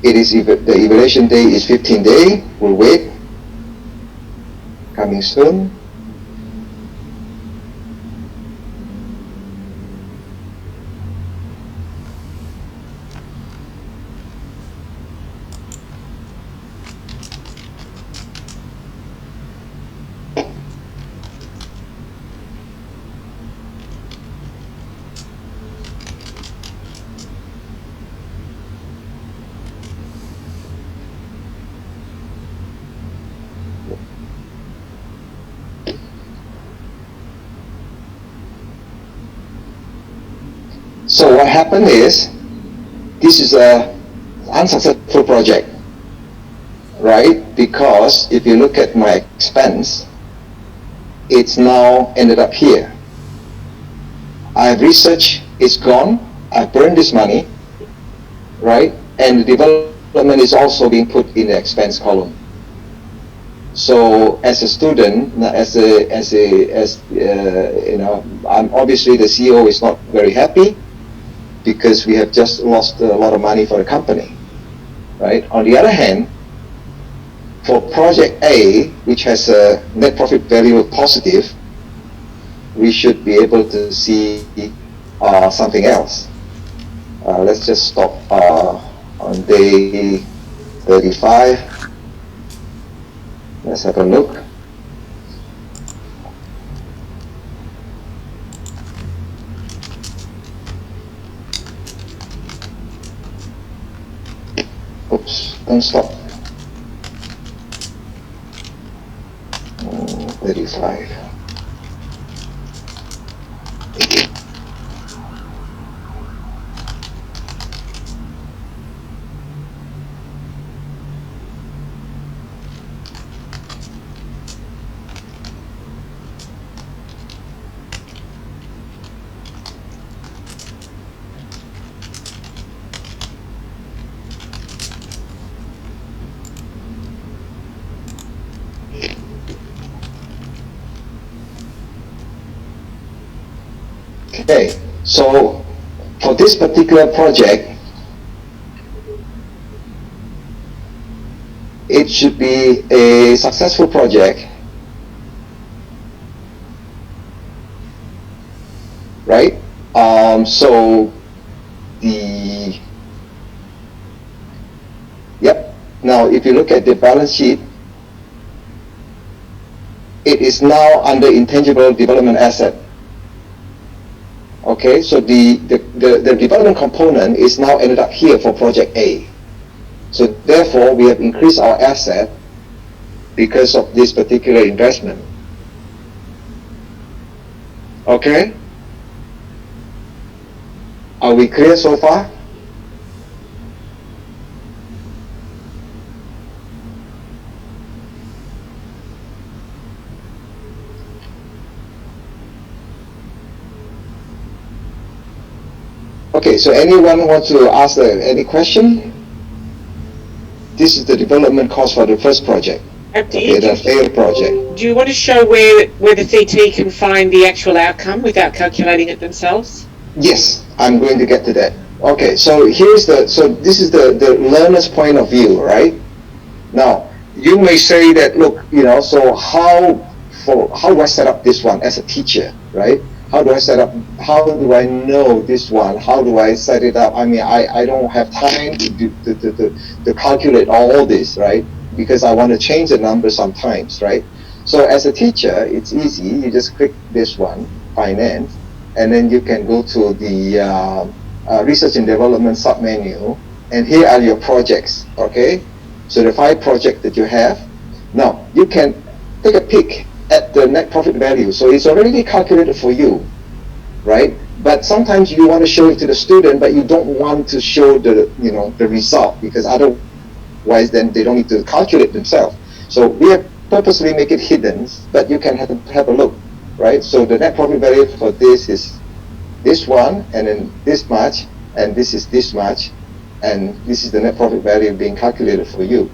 The evaluation day is 15 days. We'll wait. Coming soon. So what happened is, this is a unsuccessful project, right? Because if you look at my expense, it's now ended up here. I've researched, it's gone, I've burned this money, right? And the development is also being put in the expense column. So as a student, you know, I'm obviously the CEO is not very happy because we have just lost a lot of money for the company, right? On the other hand, for project A, which has a net profit value positive, we should be able to see something else. Let's just stop on day 35. Let's have a look. Oops, don't stop. 35. Okay, so for this particular project, it should be a successful project, right? So now if you look at the balance sheet, it is now under intangible development asset. Okay, so the development component is now ended up here for project A. So therefore, we have increased our asset because of this particular investment. Okay? Are we clear so far? Okay, so anyone want to ask any question? This is the development cost for the first project. Okay, the failed project. Do you want to show where the CT can find the actual outcome without calculating it themselves? Yes, I'm going to get to that. Okay, so this is the learner's point of view, right? Now, you may say that, look, you know, so how do I set up this one as a teacher, right? How do I set up, how do I know this one? How do I set it up? I mean, I don't have time to calculate all this, right? Because I want to change the number sometimes, right? So as a teacher, it's easy. You just click this one, finance, and then you can go to the research and development submenu, and here are your projects, okay? So the 5 projects that you have. Now, you can take a peek at the net profit value. So it's already calculated for you, right? But sometimes you want to show it to the student, but you don't want to show the, you know, the result, because otherwise then they don't need to calculate themselves. So we have purposely make it hidden, but you can have a look, right? So the net profit value for this is this one, and then this much, and this is this much, and this is the net profit value being calculated for you.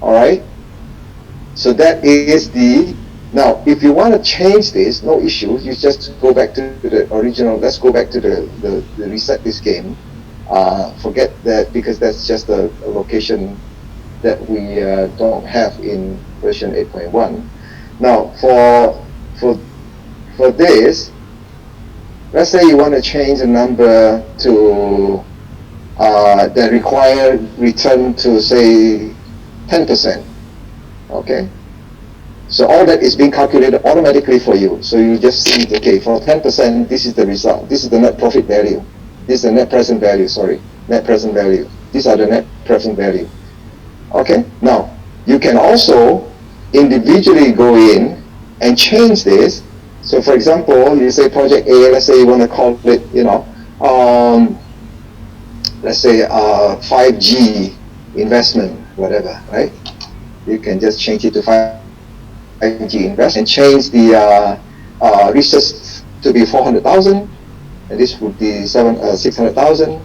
All right? So that is now if you want to change this, no issue, you just go back to the original, let's go back to the reset this game. Forget that, because that's just a location that we don't have in version 8.1. Now for this, let's say you want to change the number to the required return to say 10%. Okay, so all that is being calculated automatically for you. So you just see, okay, for 10%, this is the result. This is the net profit value. This is the net present value, sorry, net present value. These are the net present value. Okay, now, you can also individually go in and change this. So for example, you say project A, let's say you want to call it, you know, let's say 5G investment, whatever, right? You can just change it to 5G invest and change the research to be 400,000, and this would be 600,000,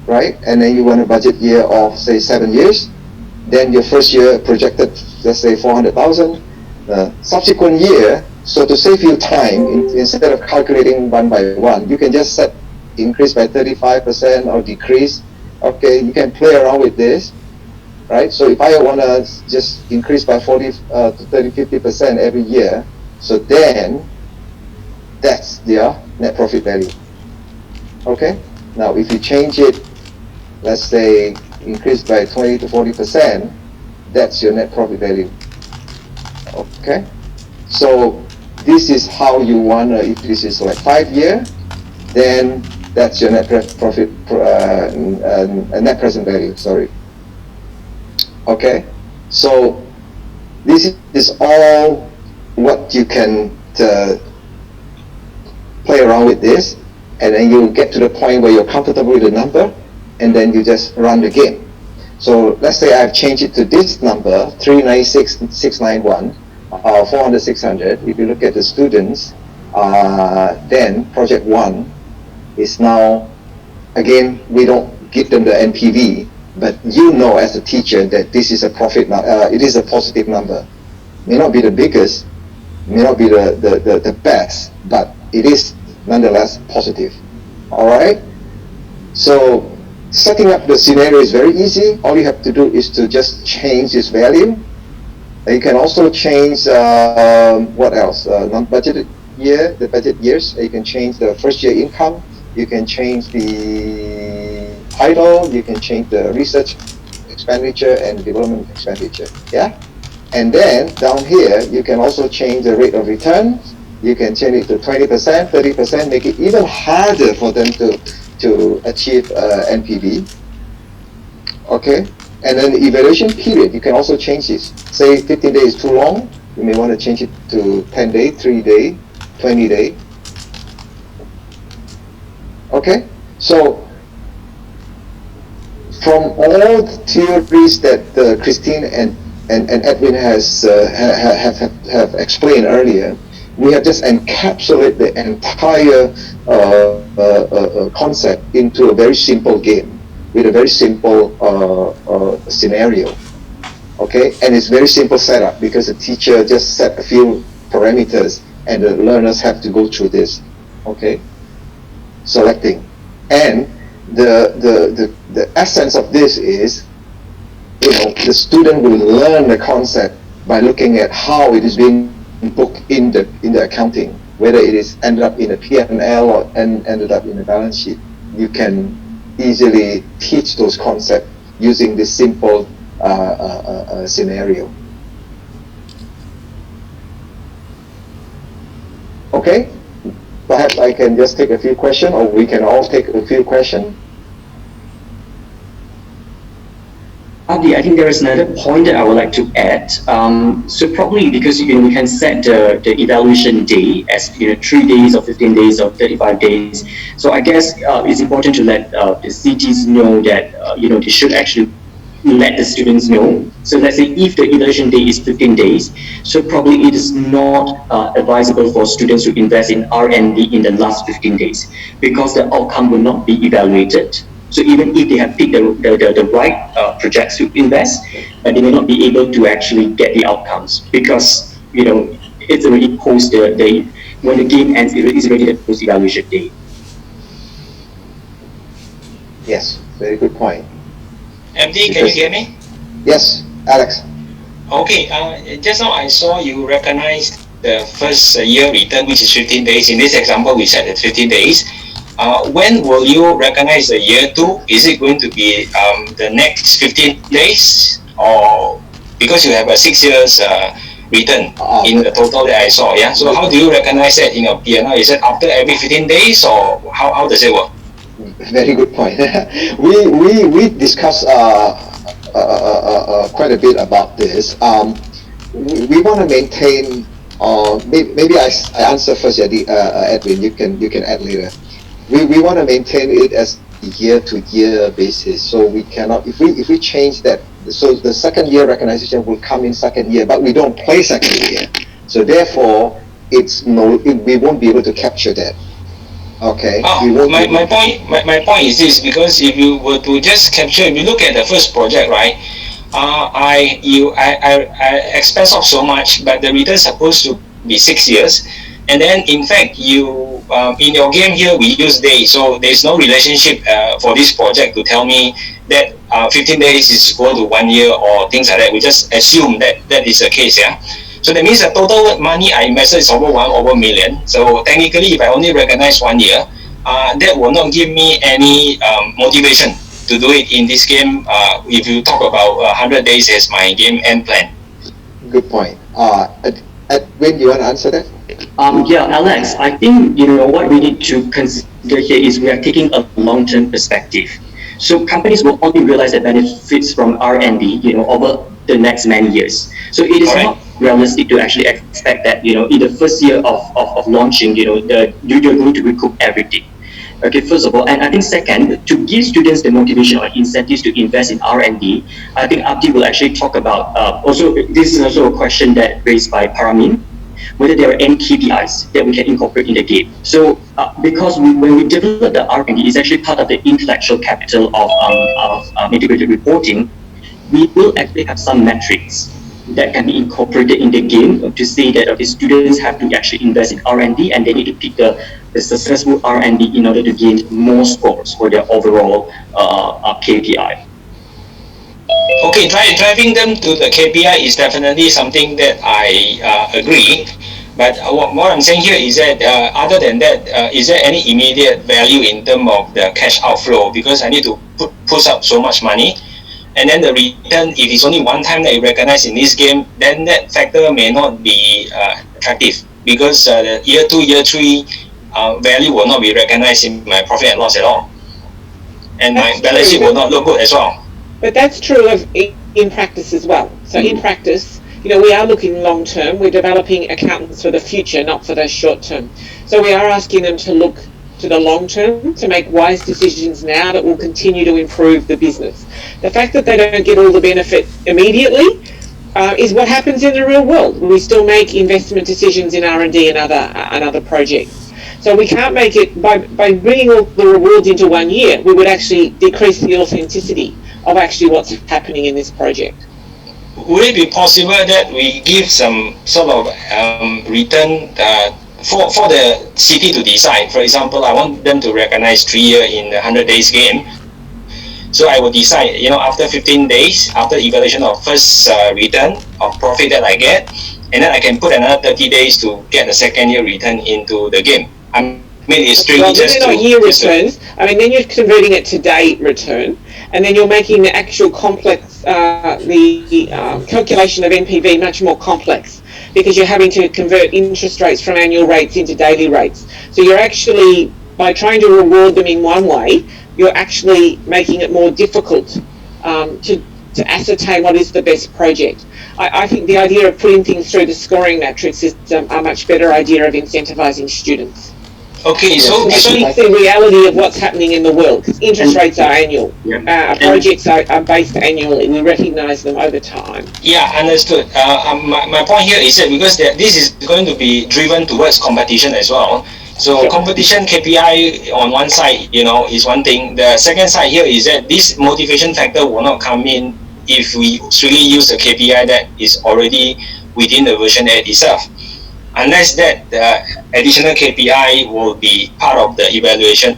right? And then you want a budget year of say 7 years. Then your first year projected, let's say 400,000. Subsequent year, so to save you time, instead of calculating one by one, you can just set increase by 35% or decrease. Okay, you can play around with this, right? So if I want to just increase by 40 to 30, 50% every year, so then that's their net profit value. Okay, now if you change it, let's say increase by 20 to 40%, that's your net profit value. Okay, so this is how you want to, if this is like 5 year, then that's your net profit, net present value, sorry. Okay, so this is all what you can play around with this, and then you get to the point where you're comfortable with the number, and then you just run the game. So let's say I've changed it to this number, 396,691, 400, 600. If you look at the students, then project 1 is now, again, we don't give them the NPV, but you know as a teacher that this is a profit, it is a positive number. May not be the biggest, may not be the best, but it is nonetheless positive. All right? So setting up the scenario is very easy. All you have to do is to just change this value. You can also change what else? Non-budgeted year, the budget years. You can change the first year income. You can change the title. You can change the research expenditure and development expenditure. Yeah. And then down here, you can also change the rate of return. You can change it to 20%, 30%, make it even harder for them to achieve NPV. Okay, and then the evaluation period, you can also change this. Say 15 days is too long, you may want to change it to 10 day, 3 day, 20 day. Okay, so from all the theories that Christine and Edwin have explained earlier, we have just encapsulated the entire concept into a very simple game with a very simple scenario. Okay, and it's very simple setup because the teacher just set a few parameters and the learners have to go through this. Okay, selecting, and the essence of this is, you know, the student will learn the concept by looking at how it is being booked in the accounting, whether it is ended up in a P&L or ended up in a balance sheet. You can easily teach those concepts using this simple scenario. Okay, perhaps I can just take a few questions, or we can all take a few questions. Abdi, I think there is another point that I would like to add. So probably because you can set the evaluation day as 3 days or 15 days or 35 days. So I guess it's important to let the CTs know that they should actually let the students know. So let's say if the evaluation day is 15 days, so probably it is not advisable for students to invest in R&D in the last 15 days because the outcome will not be evaluated. So even if they have picked the right projects to invest, they may not be able to actually get the outcomes because it's already post when the game ends, it is already the post evaluation day. Yes, very good point. MD, can you hear me? Yes, Alex. Okay, just now I saw you recognized the first year return, which is 15 days. In this example, we said it's 15 days. When will you recognize the year 2? Is it going to be the next 15 days, or because you have a 6 years return in the total that I saw? Yeah. So how do you recognize that in your P&L? Is it after every 15 days, or how does it work? Very good point. we discussed quite a bit about this. We want to maintain. Maybe I answer first, Edwin. You can add later. We want to maintain it as year-to-year basis. So we cannot, if we change that, so the second year recognition will come in second year, but we don't play second year. So therefore, we won't be able to capture that. Okay. My point is this, because if you were to just capture, if you look at the first project, right? I expense off so much, but the return is supposed to be 6 years, and then in fact you in your game here we use days, so there's no relationship for this project to tell me that 15 days is equal to 1 year or things like that. We just assume that that is the case, yeah. So that means the total money I invested is over million. So technically, if I only recognize 1 year, that will not give me any motivation to do it in this game. If you talk about 100 days as my game end plan. Good point. When you want to answer that? Yeah, Alex, I think what we need to consider here is we are taking a long-term perspective. So companies will only realize the benefits from R&D, over the next many years. So it is not realistic to actually expect that, in the first year of launching, you're going to recoup everything. Okay, first of all, and I think second, to give students the motivation or incentives to invest in R&D, I think Abdi will actually talk about, also, this is also a question that raised by Paramin, whether there are any KPIs that we can incorporate in the game. So, because when we develop the R&D, it's actually part of the intellectual capital of integrated reporting, we will actually have some metrics that can be incorporated in the game to say that students have to actually invest in R&D and they need to pick the successful R&D in order to gain more scores for their overall KPI. Okay, driving them to the KPI is definitely something that I agree. But what I'm saying here is that other than that, is there any immediate value in terms of the cash outflow? Because I need to push up so much money. And then the return, if it's only one time that you recognize in this game, then that factor may not be attractive, because the year 2, year 3 value will not be recognized in my profit and loss at all. And my balance sheet will not look good as well. But that's true in practice as well. So in practice, we are looking long term. We're developing accountants for the future, not for the short term. So we are asking them to look to the long term, to make wise decisions now that will continue to improve the business. The fact that they don't get all the benefit immediately is what happens in the real world. We still make investment decisions in R&D and other projects. So we can't make it, by bringing all the rewards into 1 year, we would actually decrease the authenticity of actually what's happening in this project. Would it be possible that we give some sort of return for the city to decide? For example, I want them to recognize 3 years in the 100 days game. So I will decide, after 15 days, after evaluation of first return of profit that I get, and then I can put another 30 days to get the second year return into the game. I mean, it's strictly just not year returns. I mean, then you're converting it to day return, and then you're making the actual complex, the calculation of NPV much more complex, because you're having to convert interest rates from annual rates into daily rates. So you're actually, by trying to reward them in one way, you're actually making it more difficult to ascertain what is the best project. I think the idea of putting things through the scoring matrix is a much better idea of incentivizing students. Okay, so it's the reality of what's happening in the world, because interest rates are annual. Projects are based annually. We recognize them over time. Yeah, understood. My point here is that because this is going to be driven towards competition as well. So competition KPI on one side, is one thing. The second side here is that this motivation factor will not come in if we really use the KPI that is already within the version 8 itself. Unless that additional KPI will be part of the evaluation,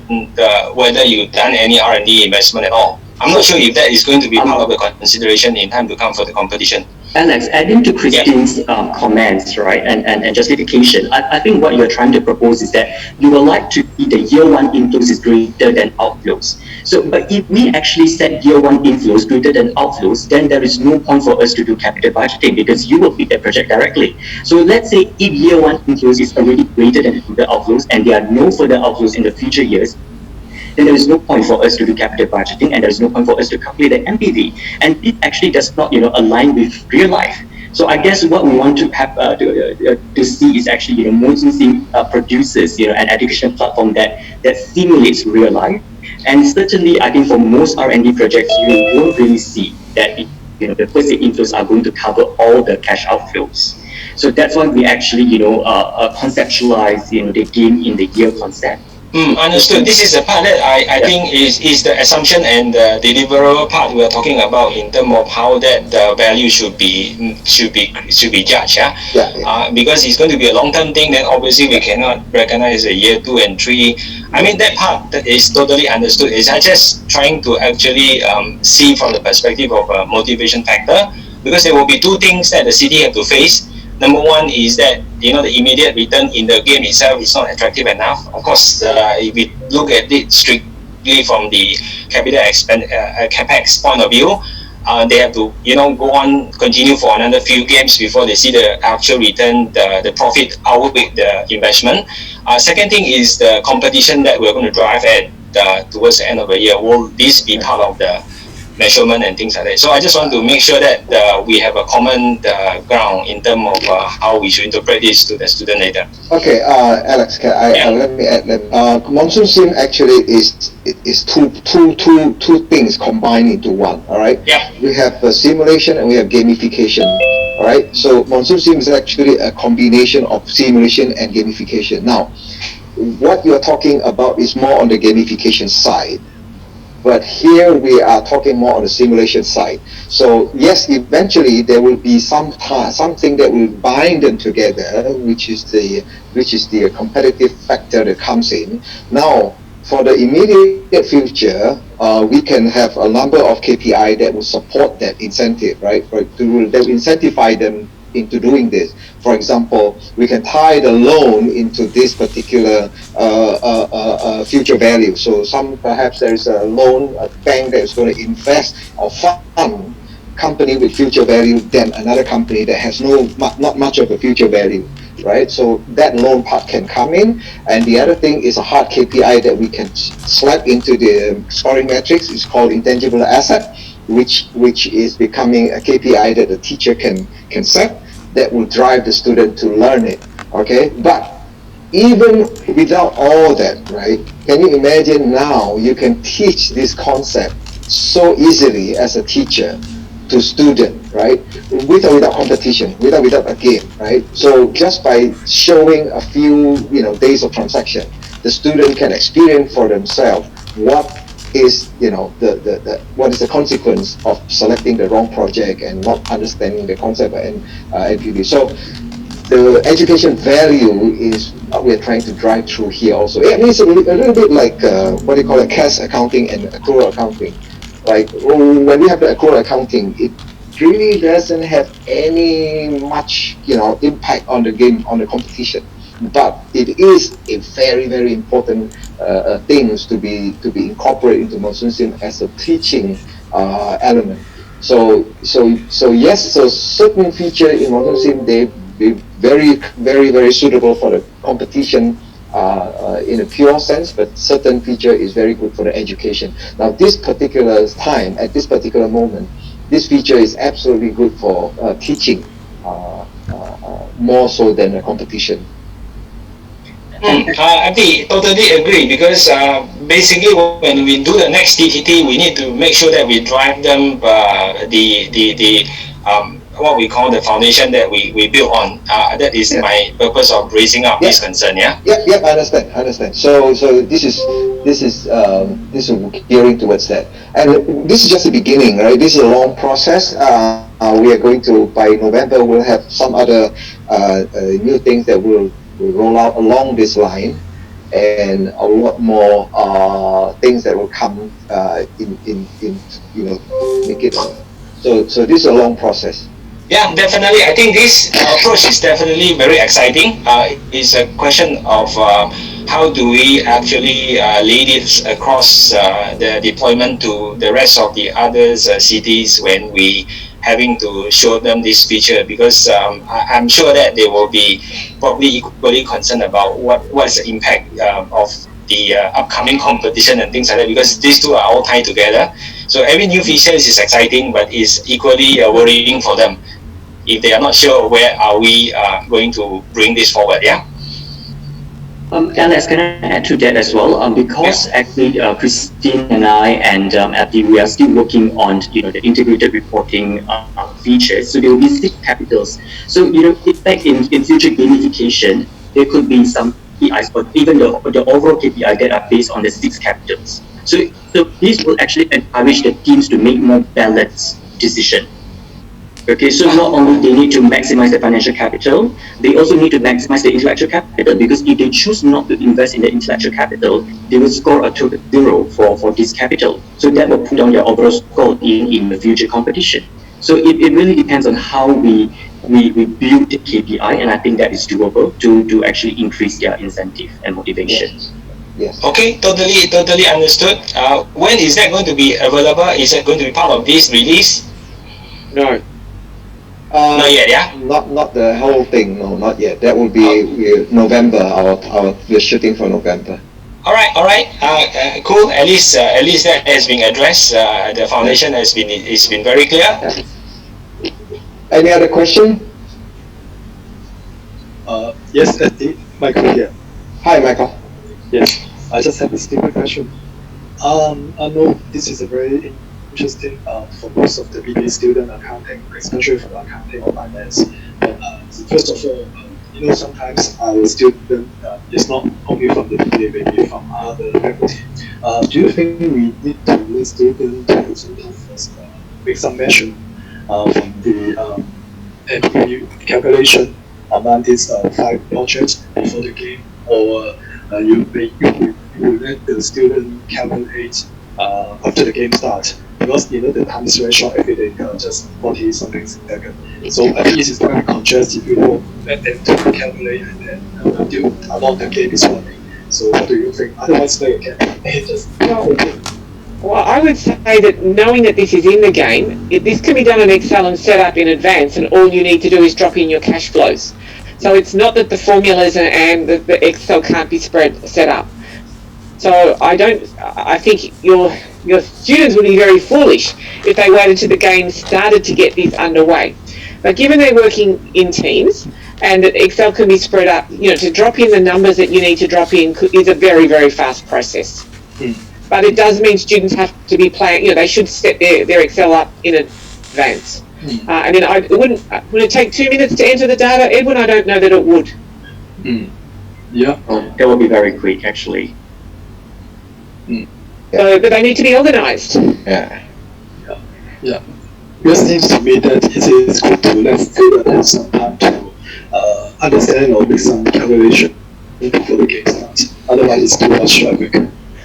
whether you've done any R&D investment at all. I'm not sure if that is going to be part of the consideration in time to come for the competition. Alex, adding to Christine's comments, right, and justification, I think what you're trying to propose is that you would like to see the year 1 inflows is greater than outflows. So, but if we actually set year 1 inflows greater than outflows, then there is no point for us to do capital budgeting, because you will feed the project directly. So let's say if year 1 inflows is already greater than the outflows and there are no further outflows in the future years, then there is no point for us to do capital budgeting, and there is no point for us to calculate the NPV. And it actually does not, align with real life. So I guess what we want to have to see is actually, MonsoonSIM produces, an education platform that simulates real life. And certainly, I think for most R&D projects, you won't really see that, the first year inflows are going to cover all the cash outflows. So that's why we actually, conceptualize, the game in the year concept. Understood. This is the part that I think is the assumption and the deliverable part we are talking about in terms of how that the value should be judged. Because it's going to be a long-term thing, then obviously we cannot recognize the year 2 and 3. I mean, that part that is totally understood. It's just trying to actually see from the perspective of a motivation factor, because there will be two things that the city have to face. Number one is that, the immediate return in the game itself is not attractive enough. Of course, if we look at it strictly from the capex point of view, they have to, go on, continue for another few games before they see the actual return, the profit outweigh the investment. Second thing is the competition that we're going to drive at towards the end of the year. Will this be part of the measurement and things like that? So I just want to make sure that we have a common ground in terms of how we should interpret this to the student later. Okay, Alex, let me add that MonsoonSIM actually is two things combined into one. All right. Yeah. We have simulation and we have gamification. All right. So MonsoonSIM is actually a combination of simulation and gamification. Now, what you're talking about is more on the gamification side. But here we are talking more on the simulation side. So yes, eventually there will be something that will bind them together, which is the competitive factor that comes in. Now, for the immediate future, we can have a number of KPI that will support that incentive, right? That will incentivize them into doing this. For example, we can tie the loan into this particular future value. So perhaps there is a loan, a bank that is going to invest or fund company with future value than another company that has not much of a future value, right? So that loan part can come in, and the other thing is a hard KPI that we can slap into the scoring metrics. It's called intangible asset, which is becoming a KPI that the teacher can set that will drive the student to learn it. Okay, but even without all that, right? Can you imagine now you can teach this concept so easily as a teacher to student, right? With or without competition, without a game, right? So just by showing a few, days of transaction, the student can experience for themselves what is, what is the consequence of selecting the wrong project and not understanding the concept and NPV. So the education value is what we're trying to drive through here also. I mean, it's a little bit like what do you call it, cash accounting and accrual accounting. Like when we have the accrual accounting, it really doesn't have any much, impact on the game, on the competition. But it is a very, very important things to be incorporated into MonsoonSIM as a teaching element. So yes, so certain feature in MonsoonSIM, they be very, very, very suitable for the competition in a pure sense, but certain feature is very good for the education. Now, this particular time, at this particular moment, this feature is absolutely good for teaching more so than a competition. I totally agree, because basically when we do the next TTT, we need to make sure that we drive them what we call the foundation that we build on. That is my purpose of raising up this concern. Yeah. Yep. I understand. So this is gearing towards that, and this is just the beginning, right? This is a long process. We are going to, by November, we'll have some other new things that will roll out along this line, and a lot more things that will come in make it. So this is a long process. Yeah, definitely. I think this approach is definitely very exciting. It's a question of how do we actually lead it across the deployment to the rest of the other cities when we having to show them this feature, because I'm sure that they will be probably equally concerned about what's the impact of the upcoming competition and things like that, because these two are all tied together. So every new feature is exciting, but is equally worrying for them. if they are not sure where are we going to bring this forward. Yeah. Alex, can I add to that as well? Because actually Christine and I and Abdi, we are still working on the integrated reporting features. So there will be 6 capitals. So in future gamification, there could be some KPIs, but even the overall KPI that are based on the 6 capitals. So this will actually encourage the teams to make more balanced decision. Okay, so not only they need to maximize the financial capital, they also need to maximize the intellectual capital, because if they choose not to invest in the intellectual capital, they will score a total 0 for this capital. So that will put down their overall score in the future competition. So it really depends on how we build the KPI, and I think that is doable to actually increase their incentive and motivation. Yes. Okay, totally understood. When is that going to be available? Is it going to be part of this release? No. Not yet, yeah? Not the whole thing, no, not yet. That will be November. We're shooting for November. All right. Cool. At least that has been addressed. The foundation has been very clear. Yeah. Any other question? Yes, Michael here. Hi, Michael. Yes, I just have a simple question. I know this is a very interesting for most of the BBA student accounting, especially for accounting or finance. But first of all, sometimes our student is not only from the BBA, maybe from other faculty. Do you think we need to let students to sometimes make some measure from the NPV calculation among these 5 projects before the game, or you let the student calculate after the game starts? Because the time is very short every day, just 40 something seconds. So I think it is very conscious if you don't let them to calculate and then until along the game is running. So what do you think? Otherwise they can just Well, I would say that knowing that this is in the game, this can be done in Excel and set up in advance, and all you need to do is drop in your cash flows. So it's not that the formulas and the Excel can't be set up. So I think your students would be very foolish if they waited till the game started to get this underway. But given they're working in teams and that Excel can be spread up, to drop in the numbers that you need to drop in is a very, very fast process. But it does mean students have to be playing, they should set their Excel up in advance. And then would it take 2 minutes to enter the data, Edwin? I don't know that it would. Yeah. That will be very quick, actually. So, but they need to be organised. Yeah. It seems to me that it is good to let students have some time to understand or make some calculation before the game starts. Otherwise, it's too much traffic.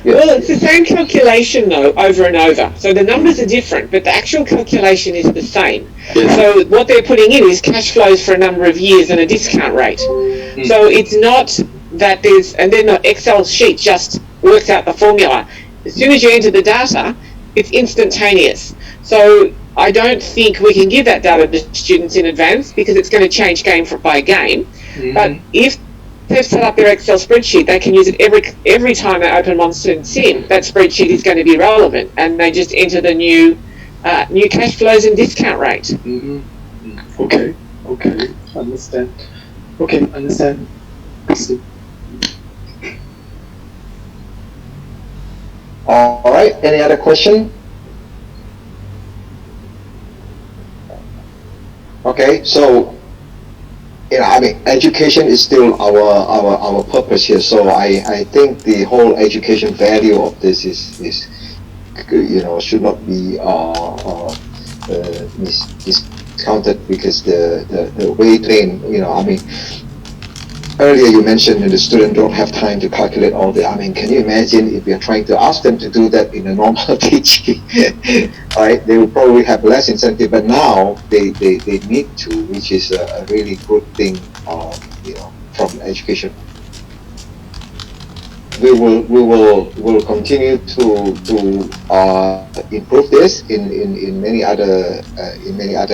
Well, it's the same calculation though, over and over. So the numbers are different, but the actual calculation is the same. Yes. So what they're putting in is cash flows for a number of years and a discount rate. So it's not that and then the Excel sheet just works out the formula. As soon as you enter the data, it's instantaneous. So I don't think we can give that data to students in advance, because it's going to change game by game. But if they've set up their Excel spreadsheet, they can use it every time they open MonsoonSIM. That spreadsheet is going to be relevant, and they just enter the new cash flows and discount rate. Okay, understand. All right. Any other question? Okay. So, education is still our purpose here. So I think the whole education value of this is should not be discounted, because the way train, earlier you mentioned that the student don't have time to calculate all the, can you imagine if you're trying to ask them to do that in a normal teaching, right? They will probably have less incentive, but now they need to, which is a really good thing, from education. We will continue to improve this in many other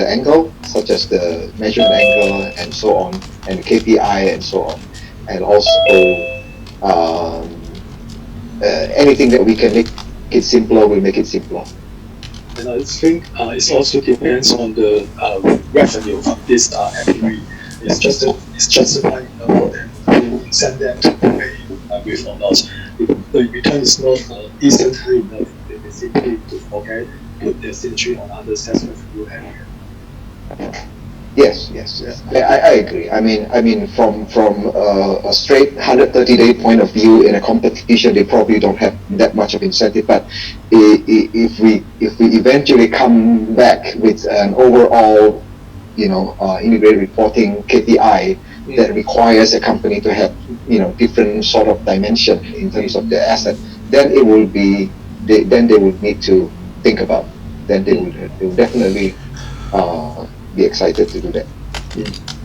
angles, such as the measurement angle and so on, and KPI and so on, and also anything that we can make it simpler, we'll make it simpler. And I think it also depends on the revenue from this employee. It's justifying for them to send them to pay with or not. If the return is not decent high enough, they simply to forget, put their signature on other sales revenue area. Yes. I agree. I mean, from a straight 130-day point of view in a competition, they probably don't have that much of incentive. But if we eventually come back with an overall, integrated reporting KPI that requires a company to have, different sort of dimension in terms of their asset, then it will be, then they would need to think about. Then they will definitely be excited to do that.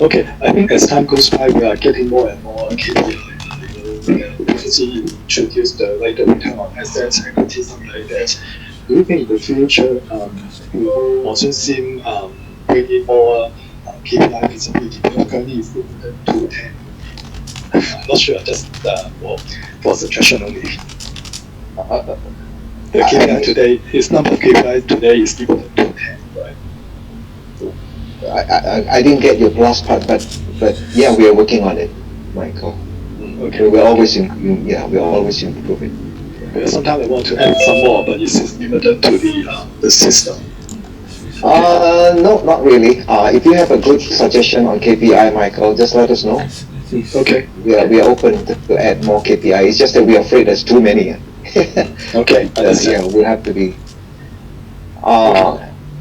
Okay, I think as time goes by, we are getting more and more KPI. Previously, you introduced the return on assets, equity, something like that. Do you think in the future, will MonsoonSIM bring in more KPI visibility? Currently, it's limited to 10. I'm not sure, just for suggestion only. The KPI today, its number of KPI today is limited to 10, right? I didn't get your last part, but yeah, we are working on it, Michael. Okay. We're always improving. Sometimes I want to add some more, but it's limited to the system. No, not really. If you have a good suggestion on KPI, Michael, just let us know. Okay. We are open to add more KPI. It's just that we are afraid there's too many. Okay. Yeah, we'll have to be.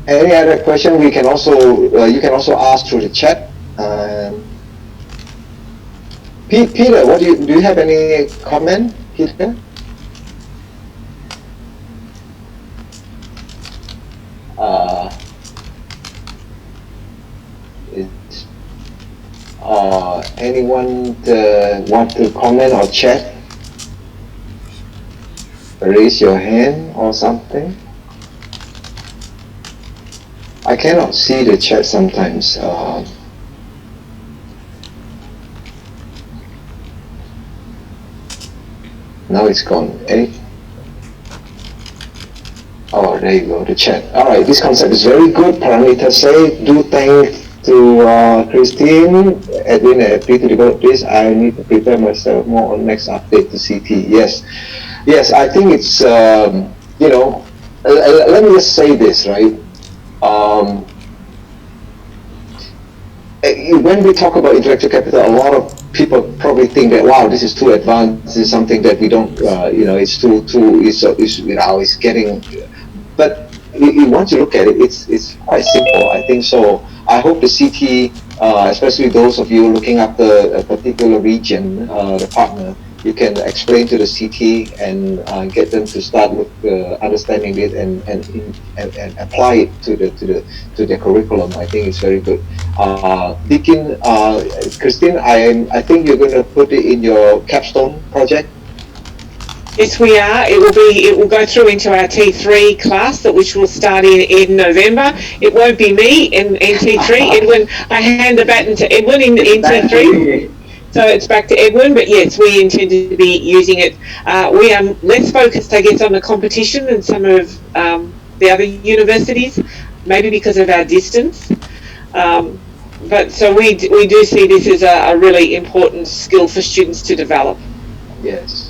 Any other question? We can also you can also ask through the chat. Peter, what do you have any comment, Peter? Anyone want to comment or chat? Raise your hand or something. I cannot see the chat sometimes. Now it's gone. Oh, there you go, the chat. All right, this concept is very good. Paramita say, do thank to Christine, Edwin, and Abdi to develop this. I need to prepare myself more on next update to CT. Yes, I think it's, let me just say this, right? When we talk about intellectual capital, a lot of people probably think that, wow, this is too advanced. This is something that we don't, it's it's getting. But once you look at it, it's quite simple. I think so. I hope the CT, especially those of you looking after a particular region, the partner, you can explain to the CT and get them to start understanding it and apply it to their curriculum. I think it's very good. Daekin, Christine, I think you're going to put it in your capstone project. Yes, we are. It will go through into our T3 class, which will start in November. It won't be me in T3. Edwin, I hand the baton to Edwin in T3. So it's back to Edwin, but yes, we intend to be using it. We are less focused, I guess, on the competition than some of the other universities, maybe because of our distance. But so we do see this as a really important skill for students to develop. Yes.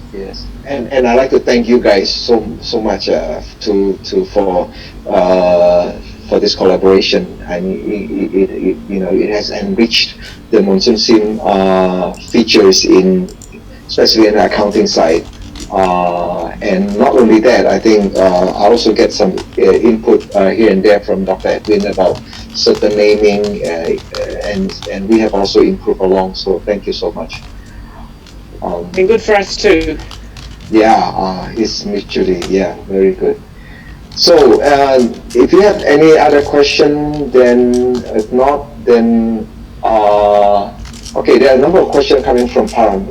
And I'd like to thank you guys so much for this collaboration, and it has enriched the MonsoonSIM features especially in the accounting side. And not only that, I think I also get some input here and there from Dr. Edwin about certain naming, and we have also improved along. So thank you so much. And good for us too. Yeah, it's mutually, very good. So if you have any other question, then if not, then okay, there are a number of questions coming from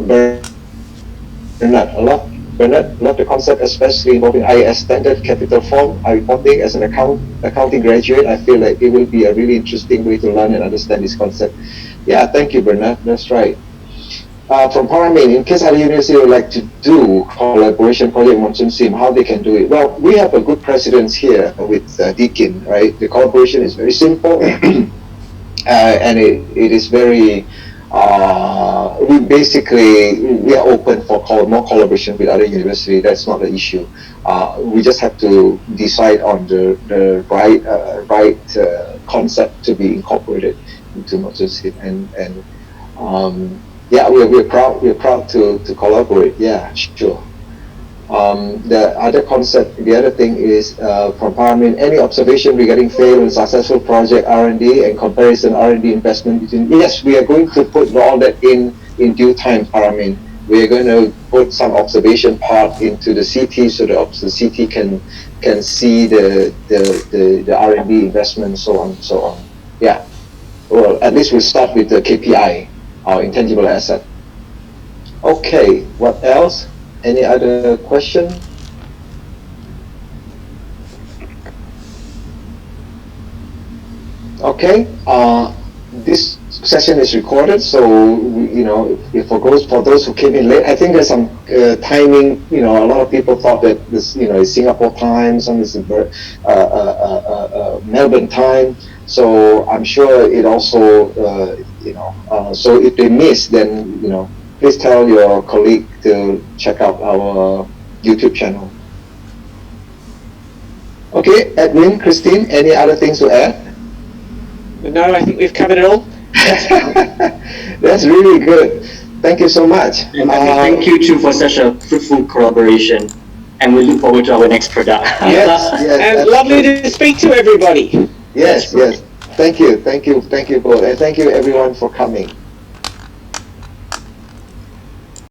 Bernard. Bernard, love the concept, especially involving IAS standard capital form reporting. As an accounting graduate, I feel like it will be a really interesting way to learn and understand this concept. Yeah, thank you, Bernard. That's right. from Paramin, in case other university would like to do collaboration project MonsoonSIM, how they can do it? Well, we have a good precedence here with Daekin, right? The collaboration is very simple, and it is very. We are open for more collaboration with other universities. That's not the issue. We just have to decide on the right concept to be incorporated into MonsoonSIM, and yeah, we're proud to collaborate. Yeah, sure. The other concept, the other thing is from Paramin, any observation regarding failed and successful project R&D and comparison R&D investment between. Yes, we are going to put all that in due time, Paramin. We are going to put some observation part into the CT so that the CT can see the R&D investment, so on and so on. Yeah. Well, at least we'll start with the KPI, our intangible asset. Okay, what else? Any other question? Okay, this session is recorded, so for those who came in late, I think there's some timing. A lot of people thought that this, is Singapore time, some is Melbourne time. So I'm sure it also, so if they miss, then please tell your colleague to check out our YouTube channel. Okay, Edwin, Christine, any other things to add? No, I think we've covered it all. That's really good. Thank you so much. Thank you too for such a fruitful collaboration, and we look forward to our next product. Yes, and lovely to speak to everybody. Yes. Thank you both, and thank you everyone for coming.